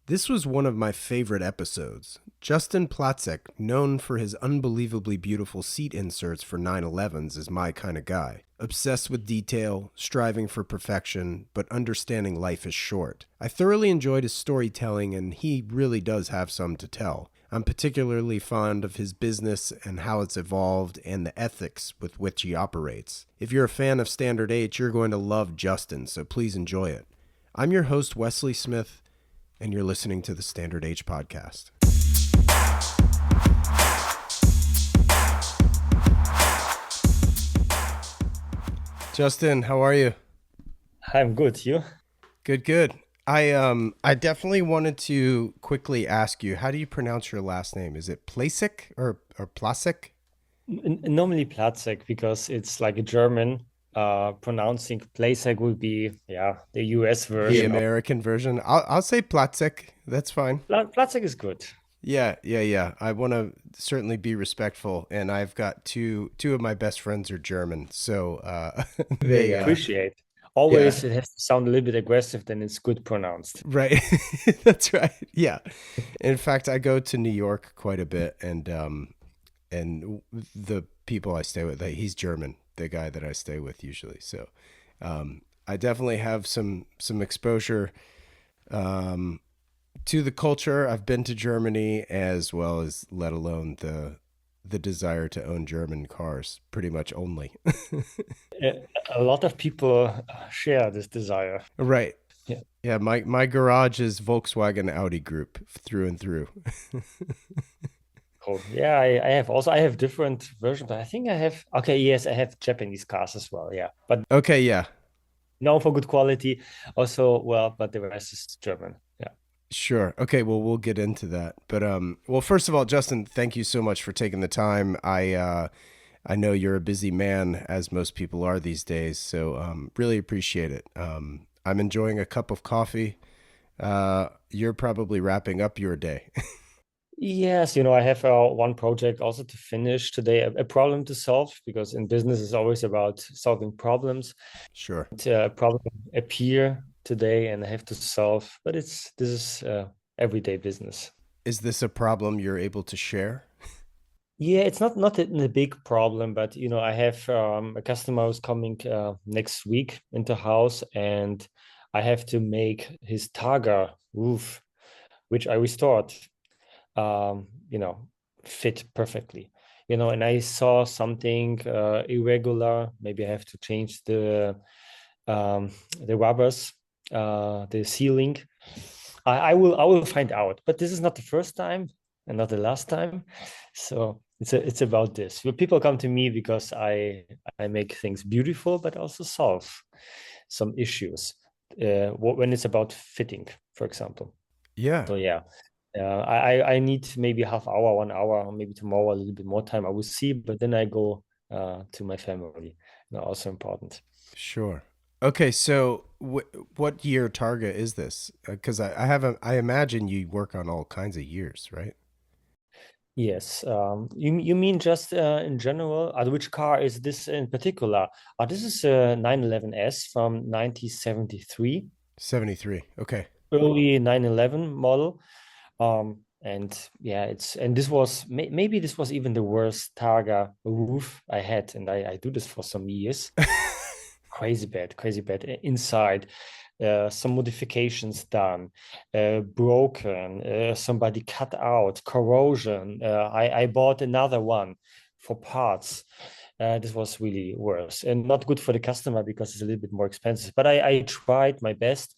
This was one of my favorite episodes. Justin Placek, known for his unbelievably beautiful seat inserts for 911s, is my kind of guy. Obsessed with detail, striving for perfection, but understanding life is short. I thoroughly enjoyed his storytelling, and he really does have some to tell. I'm particularly fond of his business and how it's evolved and the ethics with which he operates. If you're a fan of Standard H, you're going to love Justin, so please enjoy it. I'm your host, Wesley Smith, and you're listening to the Standard H podcast. Justin, how are you? I'm good. You? Good, good. I definitely wanted to quickly ask you, how do you pronounce your last name? Is it Placek or Placek? Normally Placek because it's like a German. Pronouncing Placek would be the US The version of American version. I'll say Placek. That's fine. Placek is good. Yeah. I want to certainly be respectful, and I've got two of my best friends are German, so They they appreciate. yeah. Always it has to sound a little bit aggressive, then it's good pronounced. Right. That's right. Yeah. In fact, I go to New York quite a bit, and the people I stay with, he's German, the guy that I stay with usually. So, I definitely have some exposure to the culture. I've been to Germany as well as let alone the desire to own German cars, pretty much only. A lot of people share this desire. Right. Yeah, Yeah, my garage is Volkswagen Audi group through and through. cool. Yeah, I have different versions, but I think I have yes, I have Japanese cars as well. Yeah, but Okay, yeah. known for good quality. Also, well, but the rest is German. Yeah. Sure. Okay, well we'll get into that. But well first of all, Justin, thank you so much for taking the time. I know you're a busy man as most people are these days, so really appreciate it. I'm enjoying a cup of coffee. You're probably wrapping up your day. Yes, I have one project also to finish today, a problem to solve, because in business it's always about solving problems. Sure. Problem appear today and I have to solve, but this is everyday business. Is this a problem you're able to share? Yeah, it's not a big problem, but I have a customer who's coming next week into house, and I have to make his Targa roof, which I restored. um, you know, fit perfectly. And I saw something irregular. Maybe I have to change um, the rubbers, the sealing. I will find out. But this is not the first time and not the last time. So it's about this. Well, people come to me because I make things beautiful, but also solve some issues when it's about fitting, for example. Yeah. So yeah, I need maybe half hour, 1 hour, maybe tomorrow a little bit more time. I will see, but then I go to my family. Also important. Sure. Okay, so what year Targa is this? Because I have I imagine you work on all kinds of years, right? Yes. You mean just in general? Which car is this in particular? This is a 911S from 1973, 73. Okay. early 911 model. And yeah, this was maybe this was even the worst Targa roof I had, and I do this for some years. Crazy bad inside. Some modifications done, broken, somebody cut out, corrosion. I bought another one for parts. This was really worse and not good for the customer because it's a little bit more expensive. But I tried my best,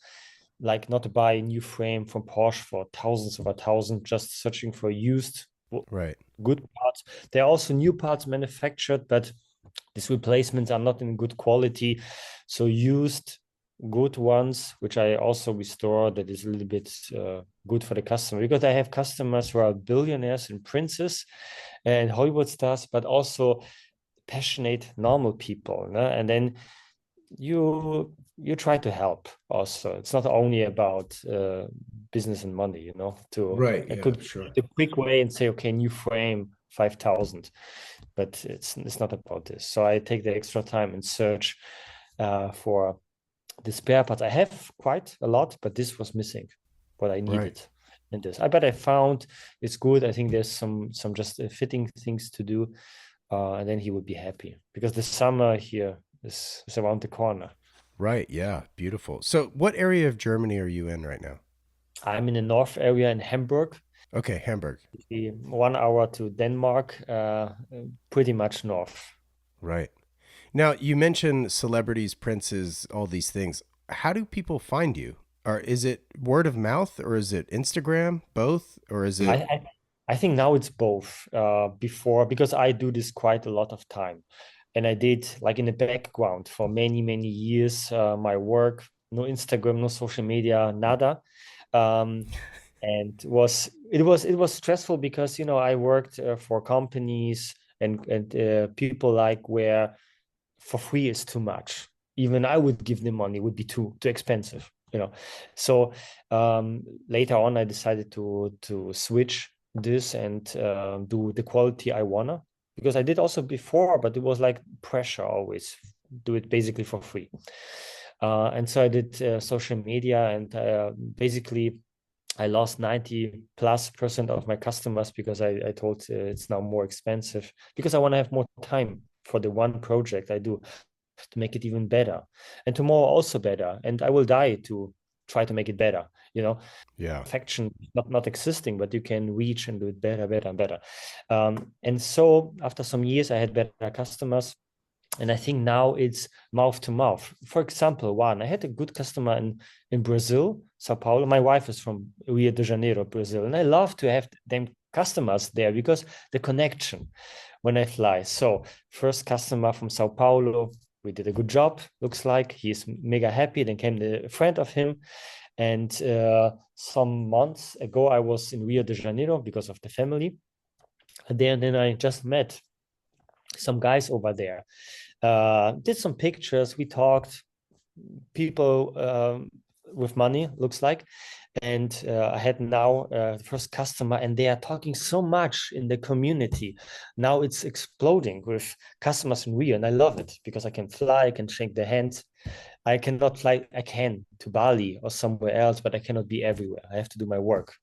like not to buy a new frame from Porsche for thousands of a thousand, just searching for used Right. good parts. There are also new parts manufactured, but these replacements are not in good quality. So used good ones, which I also restore, that is a little bit good for the customer, because I have customers who are billionaires and princes and Hollywood stars, but also passionate normal people. No? And then you try to help also. It's not only about business and money, to Right. I Yeah. could Sure. the quick way and say, okay, new frame 5,000, but it's not about this. So I take the extra time and search for the spare parts. I have quite a lot, but this was missing what I Right. needed. in this. But I found it's good. I think there's some just fitting things to do, and then he would be happy because the summer here is around the corner. Right. Yeah. Beautiful. So, what area of Germany are you in right now? I'm in the north area in Hamburg, Okay, Hamburg. 1 hour to Denmark, pretty much north. Right. Now, you mentioned celebrities, princes, all these things. How do people find you? Or is it word of mouth or is it Instagram? Both? Or is I, it I I think now it's both. Before, because I do this quite a lot of time, and I did like in the background for many years. My work, no Instagram, no social media, nada. Um, and it was stressful because I worked for companies and people like where for free is too much. Even I would give them money, would be too expensive. So later on, I decided to switch this and do the quality I wanna, because I did also before, but it was like pressure always do it basically for free. And so I did social media, and basically I lost 90+% of my customers because I told it's now more expensive because I want to have more time for the one project I do to make it even better, and tomorrow also better. And I will die to try to make it better. yeah. Perfection not existing, but you can reach and do it better, better, and better. And so after some years, I had better customers. And I think now it's mouth to mouth. For example, I had a good customer in Brazil, Sao Paulo. My wife is from Rio de Janeiro, Brazil, and I love to have them customers there because the connection when I fly. So first customer from Sao Paulo, we did a good job. Looks like he's mega happy. Then came the friend of him, and some months ago I was in Rio de Janeiro because of the family. And then I just met some guys over there. Did some pictures. We talked. People with money, looks like. And I had now the first customer, and they are talking so much in the community. Now it's exploding with customers in Rio, and I love it because I can fly, I can shake their hands. I cannot fly, I can to Bali or somewhere else, but I cannot be everywhere. I have to do my work.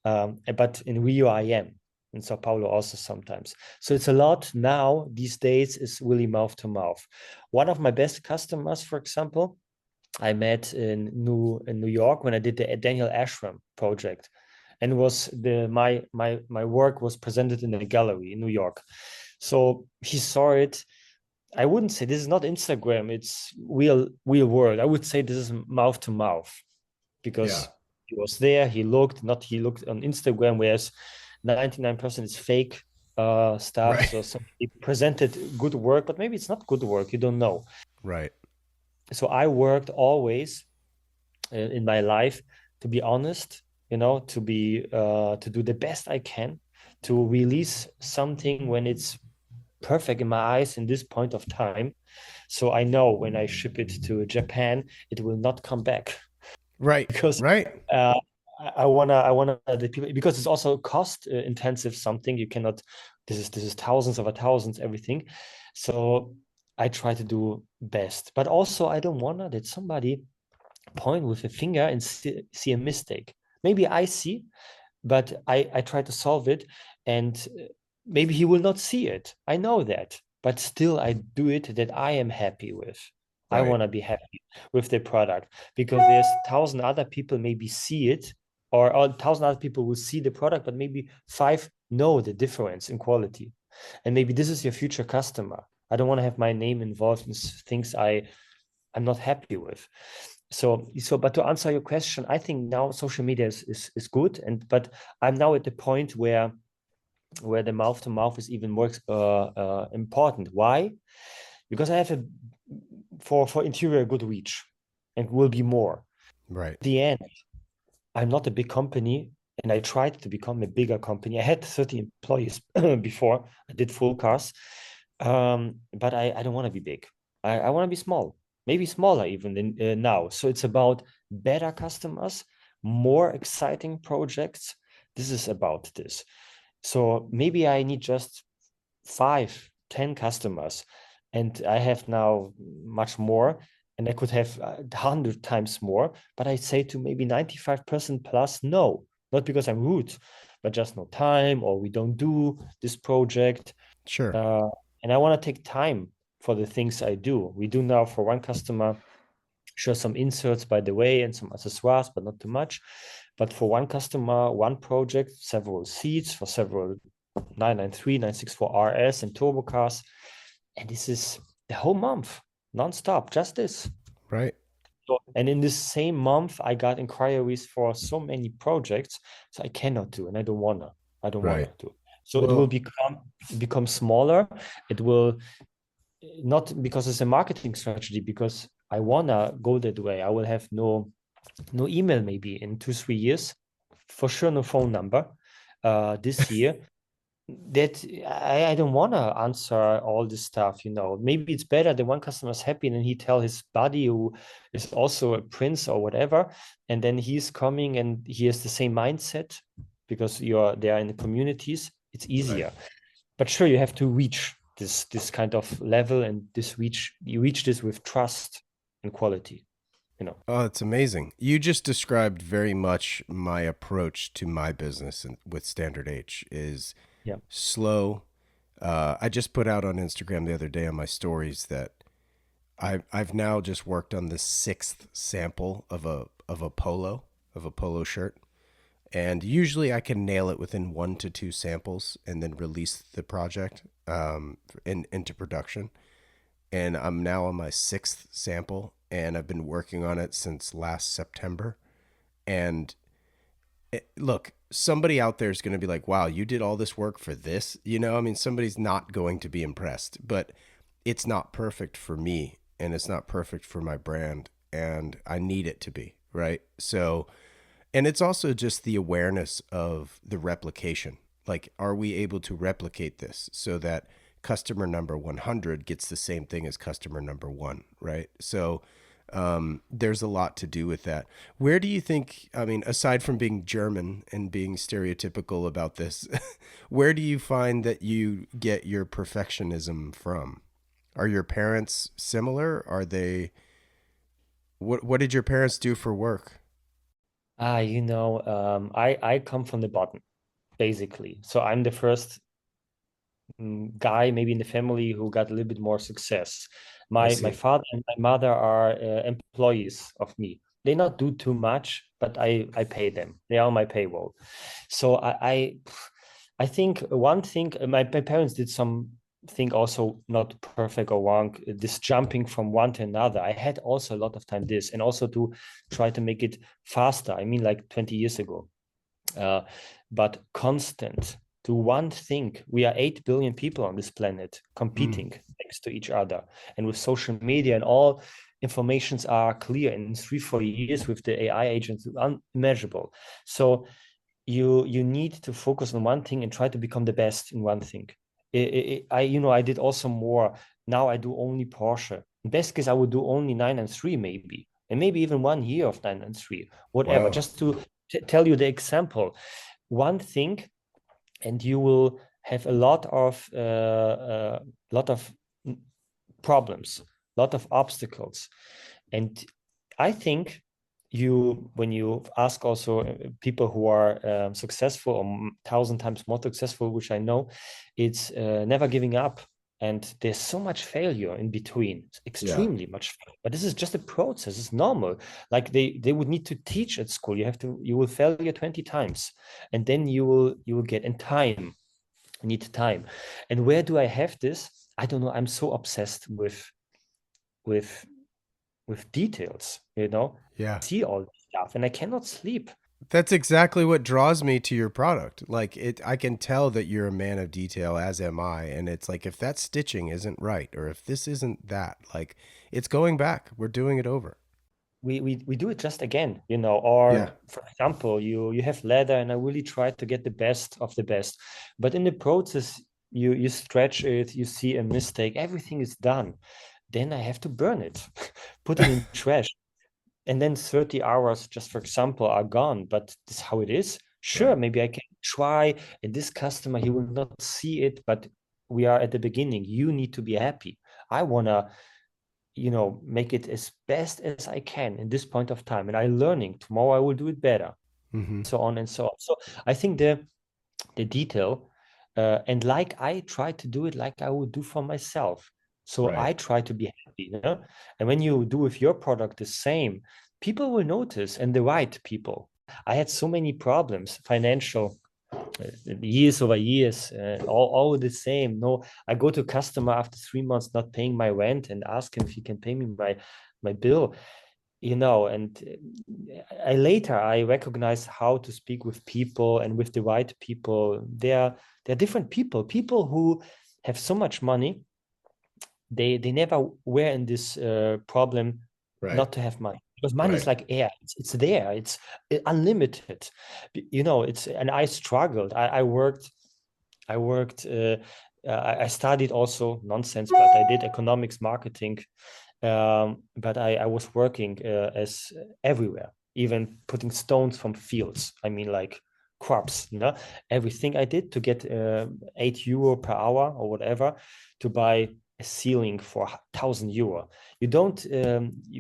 But in Rio, I am. In Sao Paulo also sometimes. So it's a lot now these days is really mouth to mouth. One of my best customers, for example, I met in New York when I did the Daniel Ashram project, and it was my work was presented in a gallery in New York. So he saw it. I wouldn't say this is not Instagram; it's real world. I would say this is mouth to mouth Yeah. because he was there. He looked, not he looked on Instagram, whereas 99% is fake stuff. Right. So he presented good work, but maybe it's not good work. You don't know. Right. So I worked always in my life to be honest, to do the best I can to release something when it's perfect in my eyes in this point of time. So I know when I ship it to Japan, it will not come back Right. because Right. uh, I wanna the people, because it's also cost intensive something you cannot. This is thousands of thousands everything. So I try to do best, but also I don't wanna that somebody point with a finger and see a mistake. Maybe I see, but I try to solve it, and maybe he will not see it. I know that, but still I do it that I am happy with. I Right. want to be happy with the product because there's 1,000 other people maybe see it, or 1,000 other people will see the product, but maybe five know the difference in quality. And maybe this is your future customer. I don't want to have my name involved in things I'm not happy with. But to answer your question, I think now social media is good, but I'm now at the point where the mouth to mouth is even more important. Why? Because I have for interior good reach, and will be more. Right. At the end, I'm not a big company, and I tried to become a bigger company. I had 30 employees before. I did full cars, but I don't want to be big. I want to be small, maybe smaller even than now. So it's about better customers, more exciting projects. This is about this. So maybe I need just 5, 10 customers, and I have now much more, and I could have 100 times more. But I say to maybe 95% plus, no, not because I'm rude, but just no time, or we don't do this project. Sure. Uh, and I want to take time for the things I do. We do now for one customer, sure, some inserts by the way, and some accessoires, but not too much. But for one customer, one project, several seats for several 993, 964 RS and turbo cars. And this is the whole month, nonstop, just this. Right. So, and in this same month, I got inquiries for so many projects, so I cannot do, and I don't wanna. I don't Right. wanna do. So it will Well, become smaller. It will not because it's a marketing strategy, because I wanna go that way. I will have no email maybe in 2 3 years, for sure no phone number. This year, that I don't want to answer all this stuff, maybe it's better that one customer is happy and then he tell his buddy who is also a prince or whatever, and then he's coming and he has the same mindset because you're there in the communities, it's right. easier. But sure, you have to reach this kind of level, and you reach this with trust and quality. Oh, it's amazing. You just described very much my approach to my business with Standard H is Yeah. slow. I just put out on Instagram the other day on my stories that I've now just worked on the sixth sample of a polo shirt, and usually I can nail it within 1 to 2 samples and then release the project into production. And I'm now on my sixth sample, and I've been working on it since last September. And look, somebody out there is going to be like, wow, you did all this work for this? I mean, somebody's not going to be impressed, but it's not perfect for me and it's not perfect for my brand. And I need it to be, right? So, and it's also just the awareness of the replication. Like, are we able to replicate this so that customer number 100 gets the same thing as customer number one, right? So, there's a lot to do with that. Where do you think, I mean, aside from being German and being stereotypical about this, where do you find that you get your perfectionism from? Are your parents similar? What did your parents do for work? I come from the bottom, basically. So I'm the first guy maybe in the family who got a little bit more success. I My see. father and my mother are employees of me. They not do too much, but I pay them. They are on my payroll. So I think one thing, my parents did something also not perfect or wrong, this jumping from one to another. I had also a lot of time this, and also to try to make it faster. I mean, like 20 years ago. uh, but constant to one thing. We are 8 billion people on this planet Mm, competing next to each other. And with social media and all informations are clear in 3 4 years with the AI agents, unimaginable. So you need to focus on one thing and try to become the best in one thing. I did also more. Now I do only Porsche. In best case, I would do only 993 maybe, and maybe even 1 year of 993, whatever, wow. just to tell you the example. One thing, and you will have a lot of problems, a lot of obstacles. And I think when you ask also people who are successful or 1,000 times more successful, which I know, it's never giving up. And there's so much failure in between, Yeah. extremely much. But this is just a process. It's normal. Like they would need to teach at school. You will failure 20 times, and then you will get in time. You need time. And where do I have this? I don't know. I'm so obsessed with with details, Yeah. see all this stuff, and I cannot sleep. That's exactly what draws me to your product. Like I can tell that you're a man of detail, as am I. And it's like, if that stitching isn't right, or if this isn't that, like it's going back. We're doing it over. We do it just again, Yeah. or for example, you have leather, and I really try to get the best of the best, but in the process, you stretch it, you see a mistake, everything is done, then I have to burn it, put it in trash, and then 30 hours, just for example, are gone. But this is how it is. Sure, Right. maybe I can try, and this customer, he will not see it, but we are at the beginning. You need to be happy. I want to, make it as best as I can in this point of time, and I'm learning. Tomorrow I will do it better. Mm-hmm. so on and so on. So I think the detail, and like I try to do it like I would do for myself. So Right. I try to be happy, you know? And when you do with your product the same, people will notice, and the right people. I had so many problems, financial, years over years, all the same. No, I go to a customer after 3 months not paying my rent and ask him if he can pay me my bill, you know. And I recognize how to speak with people, and with the right people. They're different people who have so much money. They never were in this problem Right. not to have money, because money is Right. like air. It's there. It's unlimited, you know. It's And I struggled. I worked. I studied also nonsense, but I did economics, marketing. But I was working as everywhere, even putting stones from fields. I mean, like crops, you know, everything I did to get €8 per hour or whatever to buy a ceiling for €1,000. You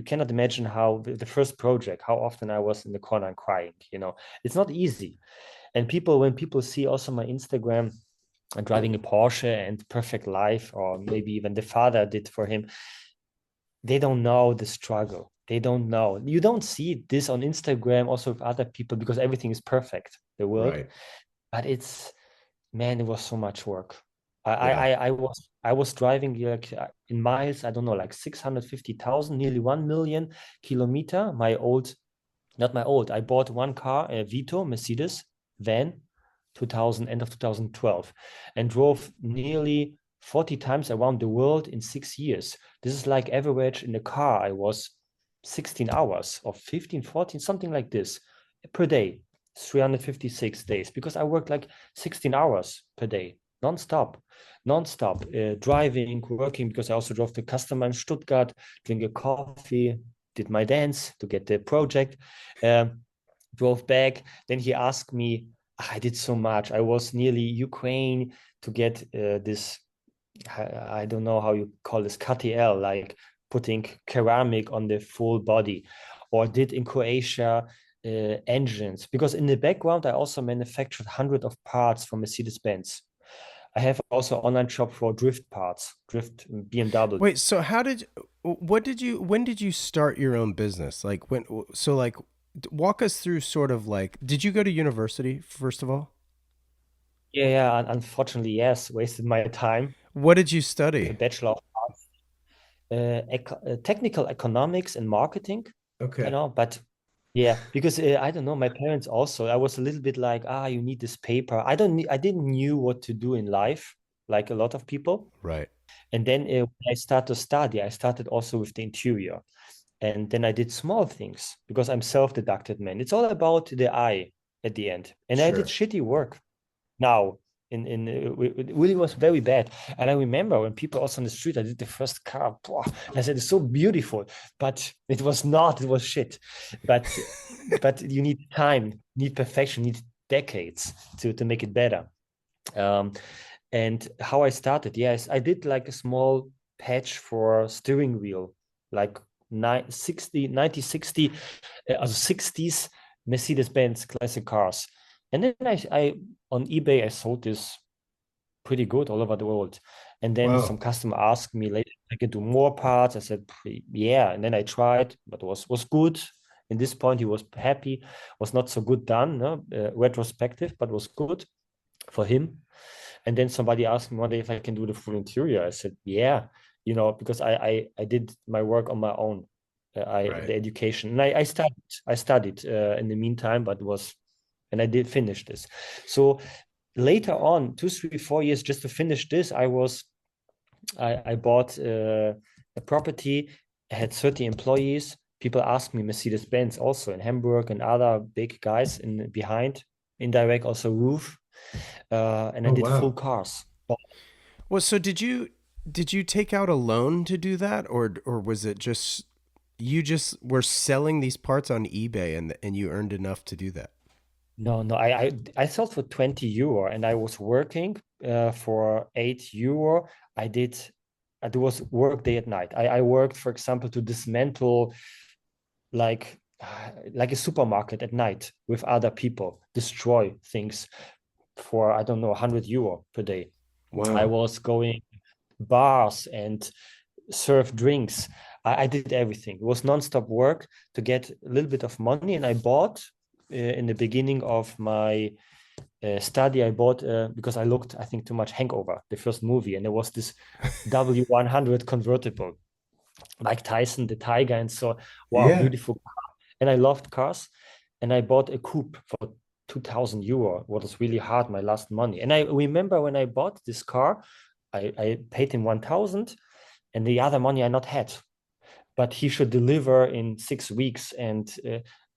cannot imagine how the first project, how often I was in the corner and crying. You know, it's not easy. And when people see also my Instagram driving a Porsche and perfect life, or maybe even the father did for him, they don't know the struggle. They don't know. You don't see this on Instagram also with other people, because everything is perfect, the world. Right. But man, it was so much work. I Yeah. I I, I was driving like in miles, I don't know, like 650,000, nearly 1 million kilometer. Not my old. I bought one car, a Vito Mercedes van, 2000, end of 2012, and drove nearly 40 times around the world in 6 years. This is like average in the car. I was 16 hours or 15, 14, something like this per day, 356 days, because I worked like 16 hours per day, non-stop, driving, working, because I also drove the customer in Stuttgart, drink a coffee, did my dance to get the project, um, drove back. Then he asked me, I did so much. I was nearly Ukraine to get this, I don't know how you call this, KTL, like putting ceramic on the full body, or did in Croatia engines, because in the background I also manufactured hundreds of parts for Mercedes-Benz. I have also online shop for drift parts, drift BMW. Wait, so when did you start your own business? Like walk us through sort of like, did you go to university first of all? Yeah, unfortunately, yes, wasted my time What did you with a study? bachelor of technical economics and marketing, you Okay. know. But yeah, because I don't know, my parents also, I was a little bit like, you need this paper. I didn't knew what to do in life, like a lot of people. Right. And then when I started to study, I started also with the interior. And then I did small things, because I'm self-deducted man. It's all about the eye at the end. And I did Sure. shitty work now. It really was very bad. And I remember when people also on the street, I did the first car, and I said, it's so beautiful, but it was not. It was shit. But you need time, need perfection, need decades to make it better. um and how I started, yes, I did like a small patch for steering wheel, like 60s Mercedes-Benz classic cars. And then I on eBay I sold this pretty good all over the world. And then some Wow. customer asked me later if I could do more parts. I said, yeah. And then I tried, but was good. In this point, he was happy. Was not so good done, no? Retrospective, but was good for him. And then somebody asked me one day if I can do the full interior. I said, yeah, because I did my work on my own. Right. The education, and I studied in the meantime, but and I did finish this. So later on, 2, 3, 4 years just to finish this, I bought a property. I had 30 employees. People asked me Mercedes-Benz also in Hamburg, and other big guys in behind, indirect also roof, and I Oh did full wow. cars. Well, so did you take out a loan to do that, or was it just you just were selling these parts on eBay and you earned enough to do that? No, no, I sold for €20, and I was working for €8. I did. I was work day and night. I worked, for example, to dismantle like like a supermarket at night with other people, destroy things for, I don't know, 100 euro per day. I Wow. was going bars and serve drinks. I did everything. It was nonstop work to get a little bit of money. And I bought in the beginning of my study, I bought because I looked, I think, too much Hangover, the first movie. And there was this W100 convertible, Mike Tyson, the tiger. And so, wow, Yeah. beautiful. And I loved cars. And I bought a coupe for 2000 euro, what was really hard, my last money. And I remember when I bought this car, I paid him 1000 and the other money I not had. But he should deliver in 6 weeks. And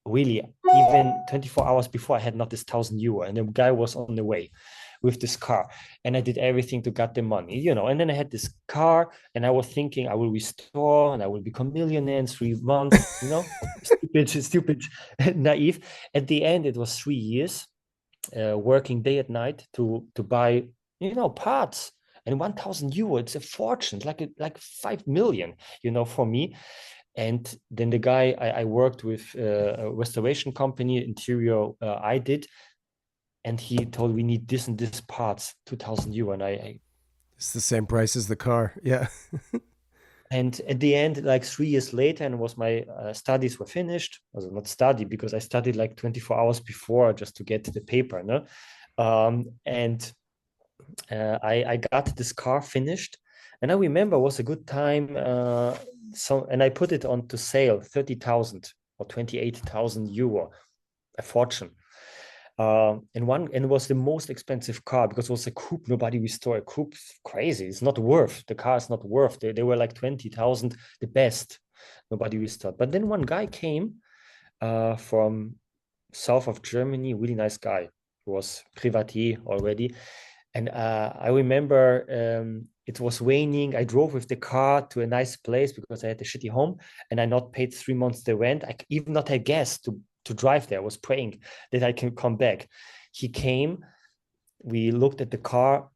really, even 24 hours before, I had not this 1000 euro. And the guy was on the way with this car. And I did everything to get the money, you know. And then I had this car, and I was thinking I will restore and I will become millionaire in 3 months, you know. Stupid, naive. At the end, it was 3 years working day and night to buy, you know, parts. And 1000 euro, it's a fortune, like 5 million, you know, for me. And then the guy I worked with, a restoration company, interior, I did, and he told we need this and this parts, 2000 euro. And It's the same price as the car. Yeah. and at the end, like 3 years later, and was my studies were finished. I was not study because I studied like 24 hours before just to get the paper, no? And I got this car finished, and I remember it was a good time. And I put it on to sale, 30,000 or 28,000 euro, a fortune. And it was the most expensive car because it was a coupe. Nobody restore a coupe. Crazy. It's not worth. The car is not worth. They were like 20,000, the best. Nobody restored. But then one guy came from south of Germany, really nice guy. He was privatier already. And I remember it was raining. I drove with the car to a nice place because I had a shitty home, and I not paid 3 months the rent. I even not had gas to drive there. I was praying that I can come back. He came. We looked at the car,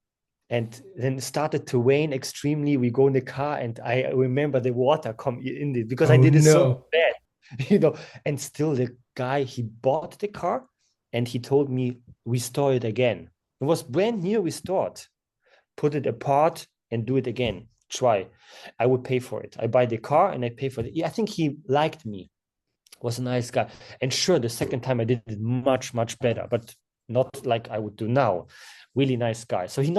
and then it started to rain extremely. We go in the car, and I remember the water come in it because I Oh did it so no. bad, you know. And still, the guy, he bought the car, and he told me restore it again. It was brand new restored. Put it apart and do it again. Try. I would pay for it. I buy the car and I pay for it. Yeah, I think he liked me. Was a nice guy. And sure, the second time I did it much, much better, but not like I would do now. Really nice guy. So he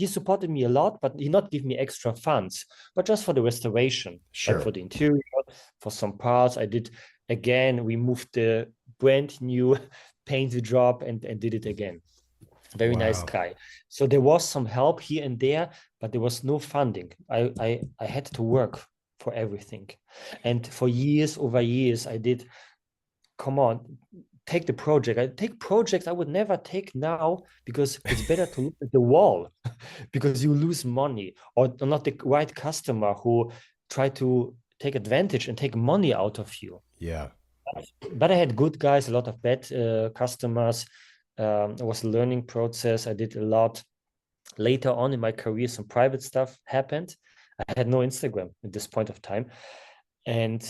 supported me a lot, but he not give me extra funds, but just for the restoration, like Sure. for the interior, for some parts. I did again, we moved the brand new paint job and did it again. Very nice Wow. guy. So there was some help here and there, but there was no funding. I had to work for everything. And for years over years, I did, come on, take the project. I take projects I would never take now because it's better to look at the wall because you lose money or not the right customer who try to take advantage and take money out of you. Yeah. But I had good guys, a lot of bad customers. It was a learning process. I did a lot. Later on in my career, some private stuff happened. I had no Instagram at this point of time. And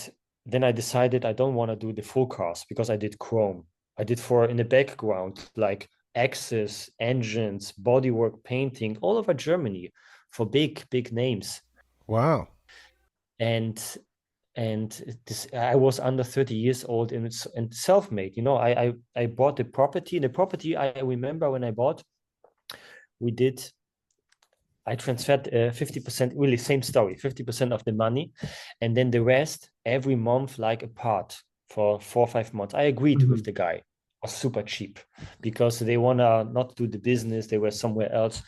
then I decided I don't want to do the full cars because I did chrome. I did for in the background, like axes, engines, bodywork painting all over Germany for big, big names. Wow. And this I was under 30 years old and self-made. You know, I bought the property. The property I remember when I bought, we did I transferred 50%, really same story, 50% of the money. And then the rest every month, like a part for 4 or 5 months. I agreed with Mhm. the guy. It was super cheap because they want to not do the business. They were somewhere else.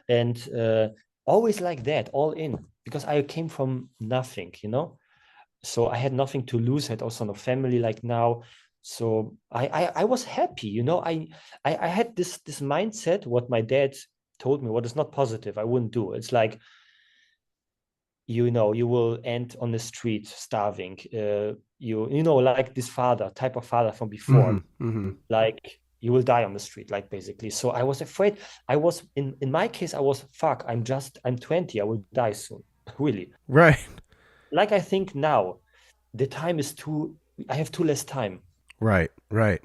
And always like that, all in, because I came from nothing, you know? So I had nothing to lose. I had also no family like now. So I was happy, you know. I had this mindset, what my dad told me, what is not positive, I wouldn't do. It's like, you know, you will end on the street starving. You know, like this father, type of father from before, Mhm. Mhm. like you will die on the street, like basically. So I was afraid. I was in my case, I was fuck. I'm 20. I will die soon. Really. Right. Like I think now, the time is too. I have too less time. Right, right,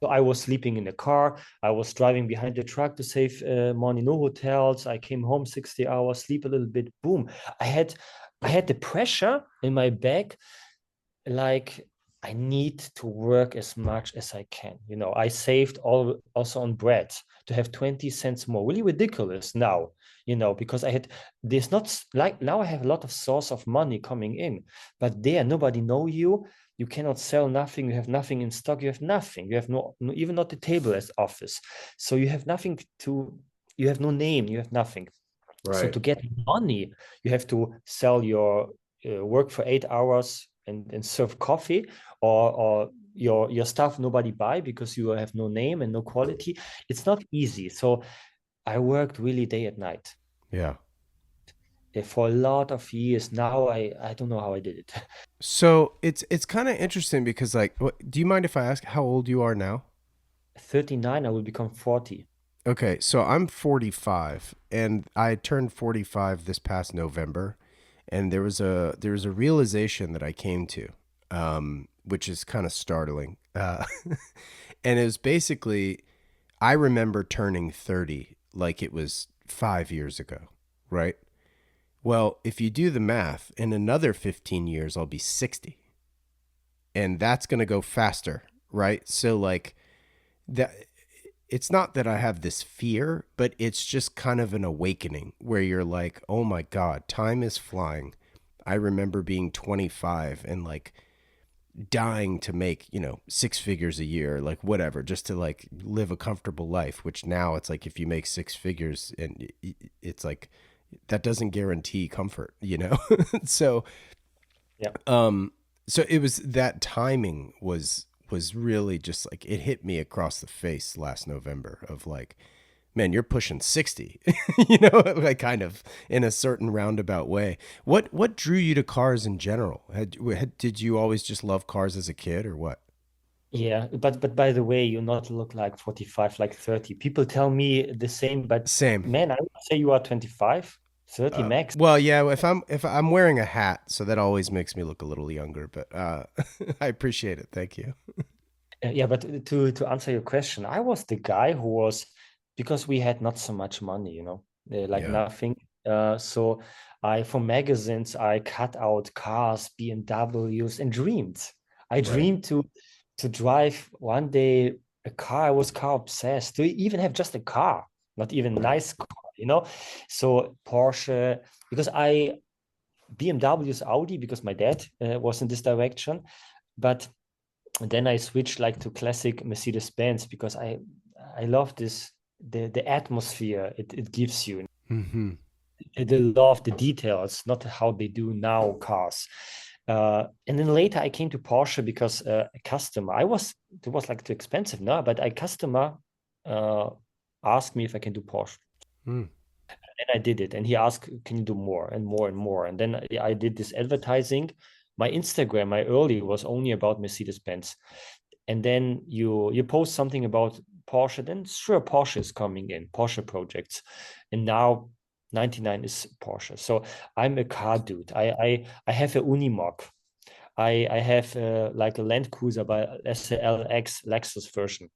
So I was sleeping in the car. I was driving behind the truck to save money. No hotels. I came home 60 hours, sleep a little bit. Boom. I had I had the pressure in my back, like I need to work as much as I can. I saved all also on bread to have 20 cents more. Really ridiculous now, because there's not like now I have a lot of source of money coming in, but there nobody know you. You cannot sell nothing. You have nothing in stock. You have nothing. You have even not the table as office. So you have nothing you have no name. You have nothing. So right. to get money, you have to sell your work for 8 hours and serve coffee, or your stuff nobody buy because you have no name and no quality. It's not easy. So I worked really day and night Yeah. for a lot of years. Now I don't know how I did it. So it's kind of interesting because like, do you mind if I ask how old you are now? 39, I will become 40. Okay, so I'm 45 and I turned 45 this past November, and there was a realization that I came to, which is kind of startling. And it was basically I remember turning 30 like it was 5 years ago, right? Well, if you do the math, in another 15 years I'll be 60. And that's going to go faster, right? So like that, it's not that I have this fear, but it's just kind of an awakening where you're like, "Oh my god, time is flying." I remember being 25 and like dying to make, 6 figures a year, like whatever, just to like live a comfortable life, which now it's like if you make 6 figures and it's like that doesn't guarantee comfort. So Yeah. um, so it was that timing was really just like it hit me across the face last November of like, man, you're pushing 60, like kind of in a certain roundabout way. What drew you to cars in general? Did you always just love cars as a kid or what? Yeah, but by the way, you not look like 45, like 30. People tell me the same, but Same. man, I would say you are 25, 30 max. Well, yeah, if I'm wearing a hat, so that always makes me look a little younger, but I appreciate it. Thank you. Yeah, but to answer your question, I was the guy who was, because we had not so much money, like Yeah. nothing. So for magazines, I cut out cars, BMWs, and dreamed. I Right. dreamed to drive one day a car. I was car obsessed. To even have just a car, not even a Right. nice car. So Porsche, because BMWs, Audi, because my dad was in this direction, but and then I switched like to classic Mercedes Benz because I love this the atmosphere it gives you. Mm-hmm. I love the details, not how they do now cars. And then later I came to Porsche because a customer it was like too expensive, no, but a customer uh, asked me if I can do Porsche. Mm. And I did it. And he asked, can you do more and more and more? And then I did this advertising. My Instagram, my early was only about Mercedes Benz. And then you post something about Porsche, then sure, Porsche is coming in, Porsche projects. And now 99 is Porsche. So I'm a car dude. I have a Unimog. I have like a Land Cruiser by SLX Lexus version.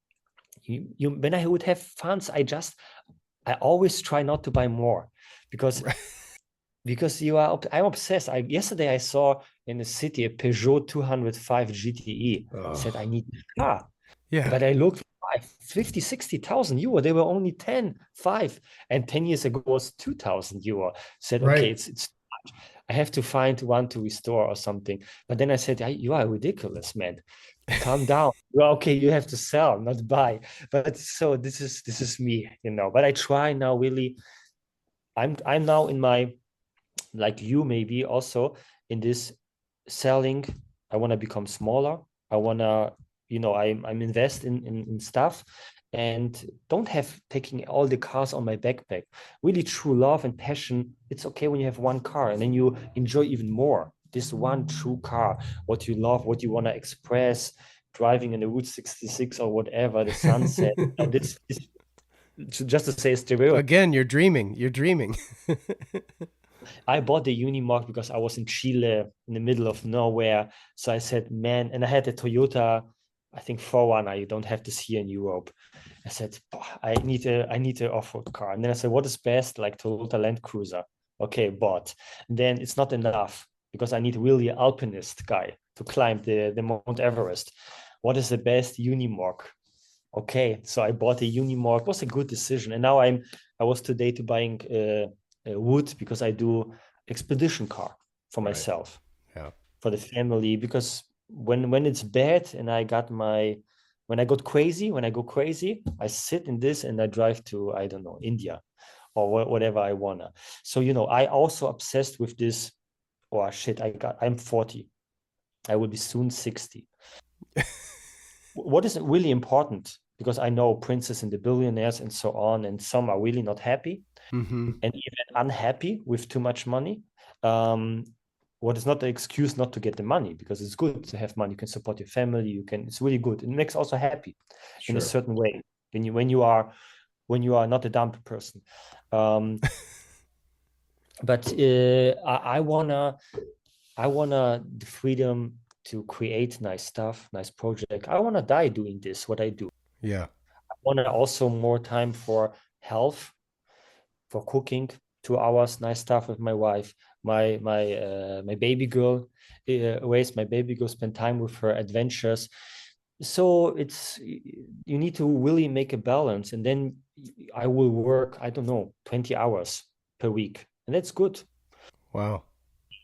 When I would have funds, I always try not to buy more because I'm obsessed. Yesterday I saw in the city a Peugeot 205 GTE. I said I Oh, need this car, yeah. but I looked 50, 60,000 euro. They were only 10, 5, and 10 years ago was 2,000 euro. Said okay, Right. it's I have to find one to restore or something. But then I said, you are ridiculous, man. Calm down. Well, okay, you have to sell, not buy. But so this is me. But I try now really. I'm now in my, like you maybe also, in this selling. I want to become smaller. I want to, I'm invest in stuff, and don't have taking all the cars on my backpack. Really true love and passion, it's okay when you have one car and then you enjoy even more this one true car, what you love, what you want to express, driving in the Route 66 or whatever, the sunset. This just to say stereotype. Again, you're dreaming. You're dreaming. I bought the Unimog because I was in Chile in the middle of nowhere. So I said, man, and I had a Toyota, I think 4Runner. You don't have this here in Europe. I said, I need a off-road car. And then I said, what is best? Like Toyota Land Cruiser. Okay, bought. And then it's not enough because I need really an alpinist guy to climb the Mount Everest. What is the best? Unimog. Okay, so I bought a Unimog. It was a good decision. And now I was today to buying wood because I do expedition car for Right. myself, Yeah. for the family. Because when it's bad and when I got crazy, when I go crazy, I sit in this and I drive to, I don't know, India or whatever I wanna. So I also obsessed with this. Oh shit, I'm 40. I will be soon 60. What is really important, because I know princes and the billionaires and so on, and some are really not happy Mm-hmm. and even unhappy with too much money. Um, what is not the excuse not to get the money, because it's good to have money. You can support your family. It's really good. It makes also happy in a Sure. certain way when you are not a dumb person. Um, but I wanna the freedom to create nice stuff, nice project. I wanna die doing this, what I do. Yeah. I wanna also more time for health, for cooking, 2 hours, nice stuff with my wife. My baby girl, raise my baby girl, spend time with her, adventures. So you need to really make a balance, and then I will work, I don't know, 20 hours per week, and that's good, Wow.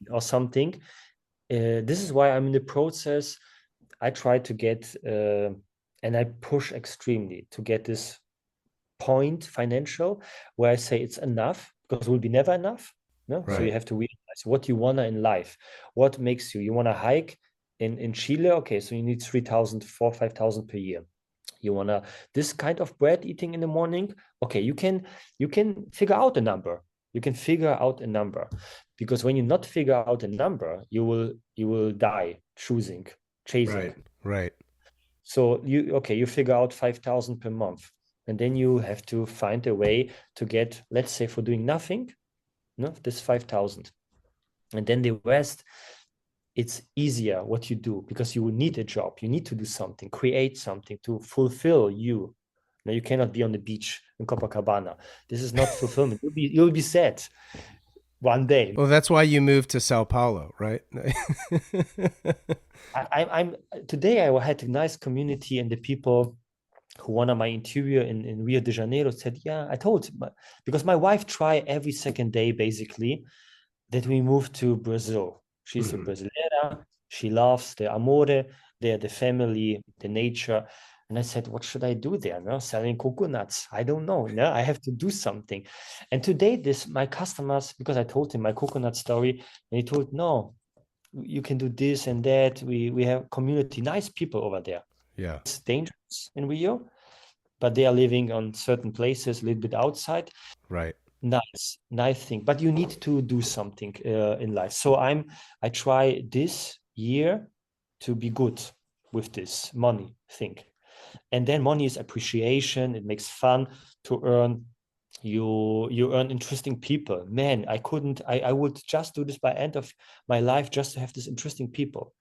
or something. This is why I'm in the process. I try to get and I push extremely to get this point financial where I say it's enough, because it will be never enough. No? So you Right. have to realize what you wanna in life. What makes you wanna hike in Chile? Okay, so you need 3,000, 5,000 per year. You wanna this kind of bread eating in the morning? Okay, you can figure out a number. You can figure out a number, because when you not figure out a number, you will die chasing. Right. Right. So you figure out 5,000 per month, and then you have to find a way to get, let's say, for doing nothing, no, this 5,000, and then the rest, it's easier what you do, because you will need a job, you need to do something, create something to fulfill you. Now you cannot be on the beach in Copacabana. This is not fulfillment. You'll be sad one day. Well, that's why you moved to Sao Paulo, right? I'm today I had a nice community, and the people who wanted my interior in Rio de Janeiro said, yeah, I told, because my wife try every second day basically that we move to Brazil. She's a Mhm. Brasileira. She loves the amore, the family, the nature. And I said, what should I do there? No, selling coconuts. I don't know. No, I have to do something. And today, my customers, because I told him my coconut story, and he told, no, you can do this and that. We have community, nice people over there. Yeah. It's dangerous in Rio, but they are living on certain places, a little bit outside. Right. Nice thing. But you need to do something in life. So I try this year to be good with this money thing. And then money is appreciation. It makes fun to earn. You earn interesting people. Man, I would just do this by end of my life, just to have this interesting people.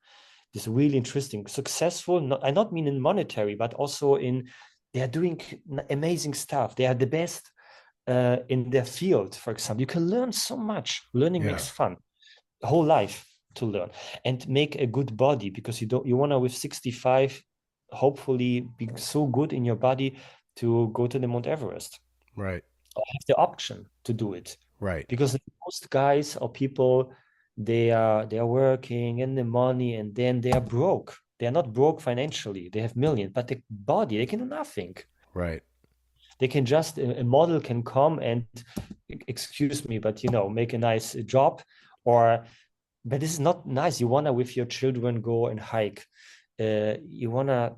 This really interesting, successful. I not mean in monetary, but also in they are doing amazing stuff. They are the best in their field. For example, you can learn so much. Learning Yeah. makes fun. The whole life to learn and make a good body, because you want to with 65 hopefully be so good in your body to go to the Mount Everest, Right. or have the option to do it, Right. because most guys or people, they are working and the money, and then they are broke. They are not broke financially, they have millions, but the body, they can do nothing. Right. They can just a model can come and, excuse me, but make a nice job, or but this is not nice. You wanna with your children go and hike. You wanna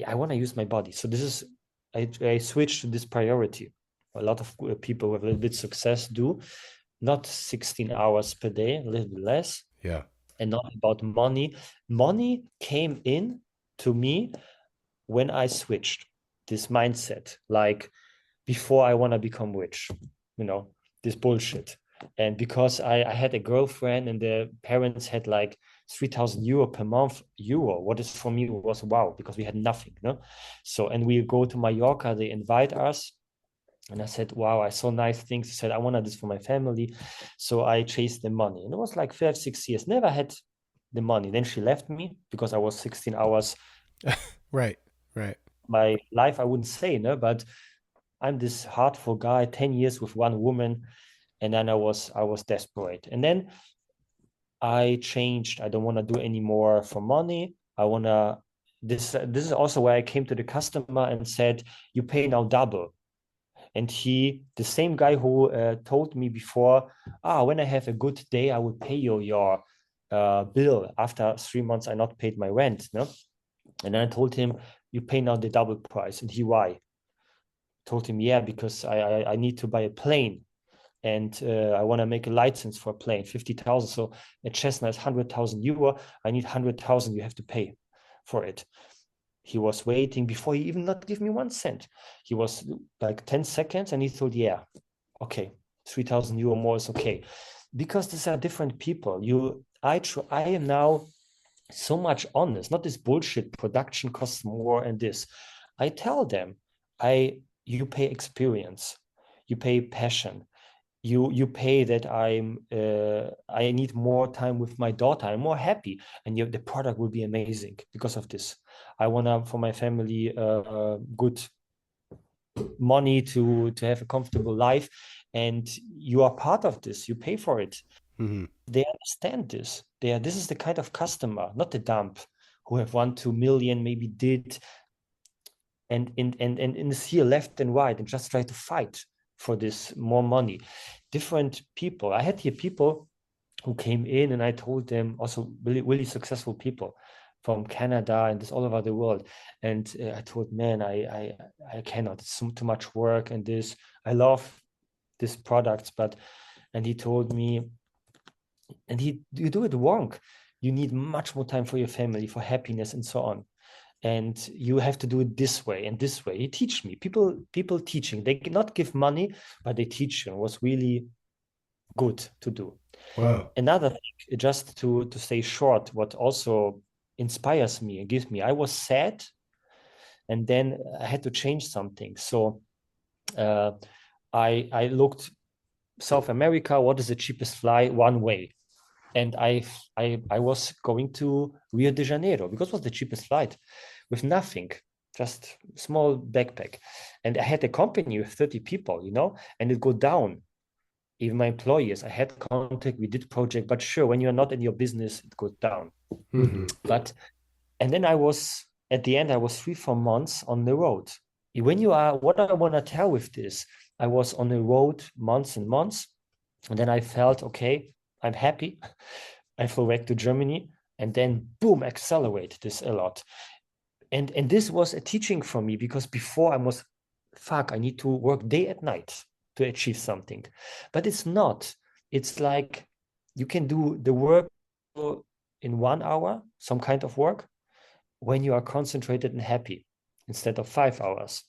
I wanna use my body. So this is I switched to this priority. A lot of people with a little bit success do, not 16 hours per day, a little bit less, Yeah. and not about money. Money came in to me when I switched this mindset, like before I want to become rich, this bullshit. And because I had a girlfriend and the parents had like 3,000 euro per month, what is for me was wow, because we had nothing, no? So, and we go to Mallorca, they invite us. And I said, wow, I saw nice things. I said, I wanted this for my family. So I chased the money. And it was like 5, 6 years, never had the money. Then she left me because I was 16 hours. Right, right. My life, I wouldn't say, no, but I'm this heartful guy, 10 years with one woman. And then I was desperate. And then I changed. I don't want to do any more for money. I want to, this is also where I came to the customer and said, you pay now double. And the same guy who told me before, when I have a good day, I will pay you your bill. After 3 months, I not paid my rent. No? And then I told him, you pay now the double price. And he, why? Told him, yeah, because I need to buy a plane. And I want to make a license for a plane, 50,000. So a Cessna is 100,000 euro. I need 100,000. You have to pay for it. He was waiting before he even not give me 1 cent. He was like 10 seconds and he thought, yeah, okay, 3,000 euro more is okay. Because these are different people. I am now so much honest, not this bullshit production costs more and this. I tell them, you pay experience, you pay passion, you pay that I need more time with my daughter. I'm more happy, and the product will be amazing because of this. I wanna for my family good money to have a comfortable life, and you are part of this. You pay for it. Mm-hmm. They understand this. This is the kind of customer, not the dump who have 1, 2 million maybe did and is here left and right and just try to fight for this more money. Different people. I had here people who came in and I told them also really, really successful people from Canada and this all over the world. And I told, man, I cannot, it's too much work and this, I love this products, and he told me, and you do it wrong. You need much more time for your family, for happiness and so on. And you have to do it this way and this way. He teach me. People teaching. They cannot give money, but they teach you. It was really good to do. Wow. Another thing, just to stay short, what also inspires me and gives me, I was sad and then I had to change something. So I looked South America, what is the cheapest flight one way? And I was going to Rio de Janeiro because it was the cheapest flight with nothing, just small backpack. And I had a company with 30 people, and it go down. Even my employees, I had contact, we did project, but sure, when you're not in your business, it goes down. Mm-hmm. But, and then at the end, I was 3, 4 months on the road. What I want to tell with this, I was on the road months and months. And then I felt, okay, I'm happy. I flew back to Germany and then boom, accelerate this a lot. And this was a teaching for me because before I was, I need to work day and night to achieve something. But it's not. It's like you can do the work in 1 hour, some kind of work, when you are concentrated and happy instead of 5 hours,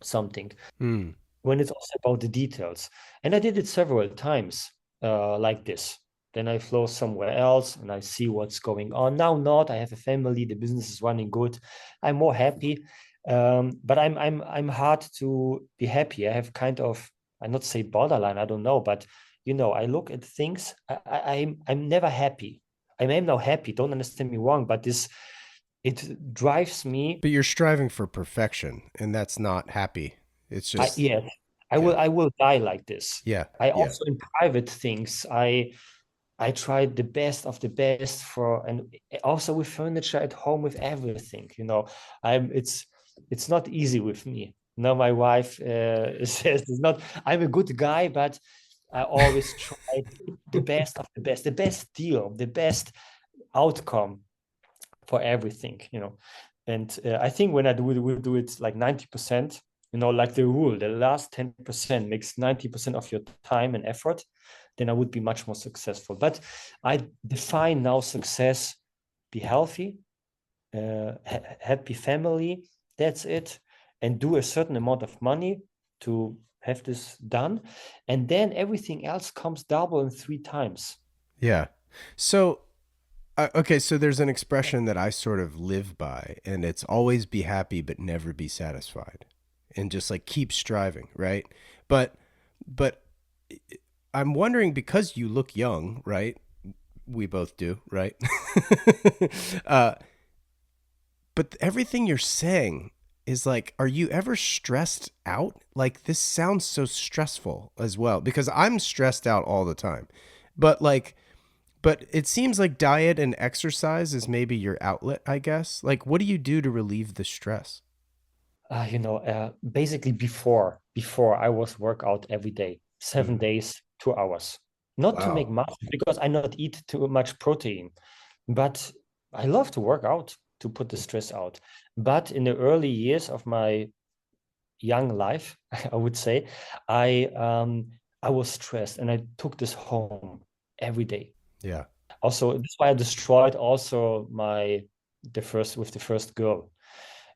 something. Mm. When it's also about the details. And I did it several times like this. Then I flow somewhere else and I see what's going on. Now, not. I have a family. The business is running good. I'm more happy, but I'm hard to be happy. I have kind of, I not say borderline. I don't know, but I look at things. I'm never happy. I am now happy. Don't understand me wrong, but it drives me. But you're striving for perfection, and that's not happy. It's just Yes, yeah, I will die like this. yeah, I yeah. also in private things, I tried the best of the best and also with furniture at home, with everything. It's not easy with me. Now my wife says it's not. I'm a good guy, but I always try the best of the best deal, the best outcome for everything. And I think when I will do it like 90%. Like the rule, the last 10% makes 90% of your time and effort, then I would be much more successful. But I define now success: be healthy, happy family. That's it, and do a certain amount of money to have this done, and then everything else comes double and three times. Yeah. So, okay, so there's an expression that I sort of live by, and it's always be happy but never be satisfied, and just like keep striving, right? But, but I'm wondering because you look young, right? We both do, right? uh, but everything you're saying is like, are you ever stressed out? Like, this sounds so stressful as well, because I'm stressed out all the time. But like, but it seems like diet and exercise is maybe your outlet, I guess. Like, what do you do to relieve the stress? Basically before I was workout every day, 7 days, 2 hours, not to make Wow. muscle because I not eat too much protein, but I love to work out to put the stress out. But in the early years of my young life, I would say, I was stressed and I took this home every day. Yeah. Also, that's why I destroyed also the first girl.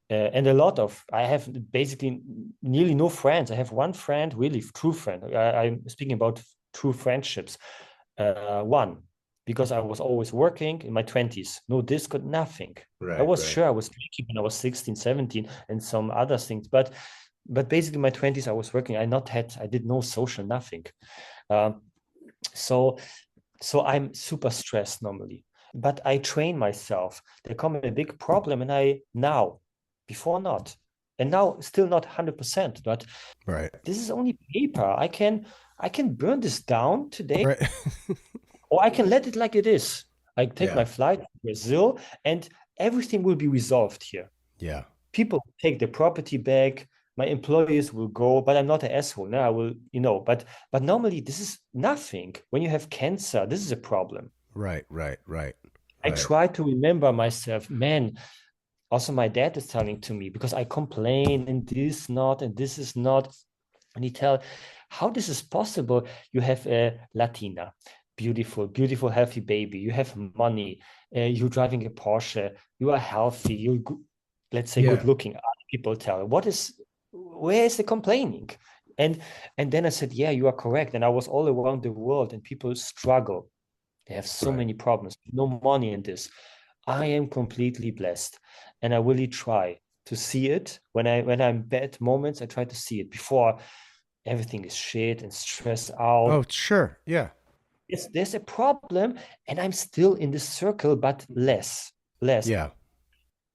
And a lot of I have basically nearly no friends. I have one friend, really true friend. I'm speaking about true friendships. One, because I was always working in my 20s, no disco, nothing. I Right, was right. sure I was drinking when I was 16, 17, and some other things, but basically in my 20s I was working. I did no social, nothing. Um, so so I'm super stressed normally, but I train myself. There come a big problem, and I now, before not, and now still not 100%. But Right. this is only paper. I can burn this down today, Right. or I can let it like it is. I take Yeah. my flight to Brazil, and everything will be resolved here. Yeah. People take the property back. My employees will go, but I'm not an asshole. No, I will, but normally this is nothing. When you have cancer, this is a problem. Right, right, right, I right. try to remember myself, man. Also, my dad is telling to me because I complain and this not and this is not. And he tell how this is possible. You have a Latina, beautiful, beautiful, healthy baby. You have money. You're driving a Porsche. You are healthy. Let's say, good Yeah. looking. Other people tell, where is the complaining? And and then I said, yeah, you are correct. And I was all around the world, and people struggle. They have so Right. many problems, no money in this. I am completely blessed, and I really try to see it when I'm bad moments. I try to see it before everything is shit and stressed out. Oh, sure. Yeah. There's a problem, and I'm still in this circle, but less. Yeah.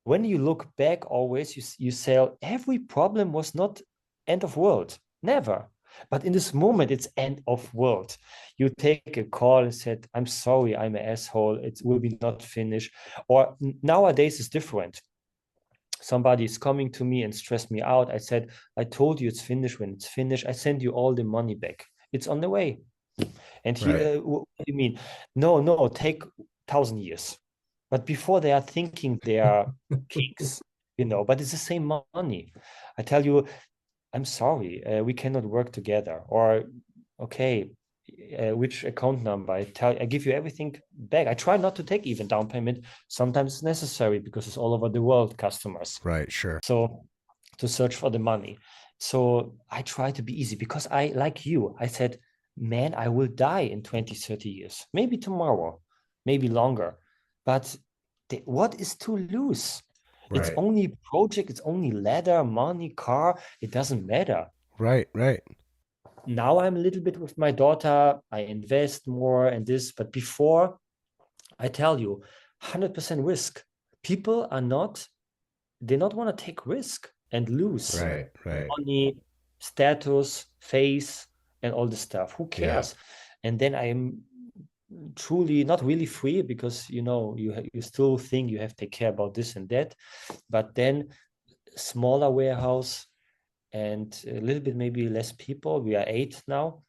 When you look back, always you say every problem was not end of world, never. But in this moment, it's end of world. You take a call and said, "I'm sorry, I'm an asshole. It will be not finished." Or nowadays is different. Somebody is coming to me and stressed me out. I said, "I told you it's finished. When it's finished, I send you all the money back. It's on the way." And he, Right. what do you mean? No, no, take 1,000 years. But before they are thinking they are kings, but it's the same money. I tell you, I'm sorry, we cannot work together. Or, okay, which account number? I give you everything back. I try not to take even down payment. Sometimes it's necessary because it's all over the world customers. Right. Sure. So to search for the money. So I try to be easy because like you, I said, man, I will die in 20, 30 years, maybe tomorrow, maybe longer. But what is to lose? It's Right. only project, it's only ladder, money, car. It doesn't matter. Right. Right. Now I'm a little bit with my daughter. I invest more and this, but before I tell you, 100% risk. People they not want to take risk and lose Right. Right. money, status, face, and all this stuff. Who Yeah. cares? And then I'm truly not really free because you still think you have to take care about this and that. But then smaller warehouse and a little bit maybe less people. We are 8 now,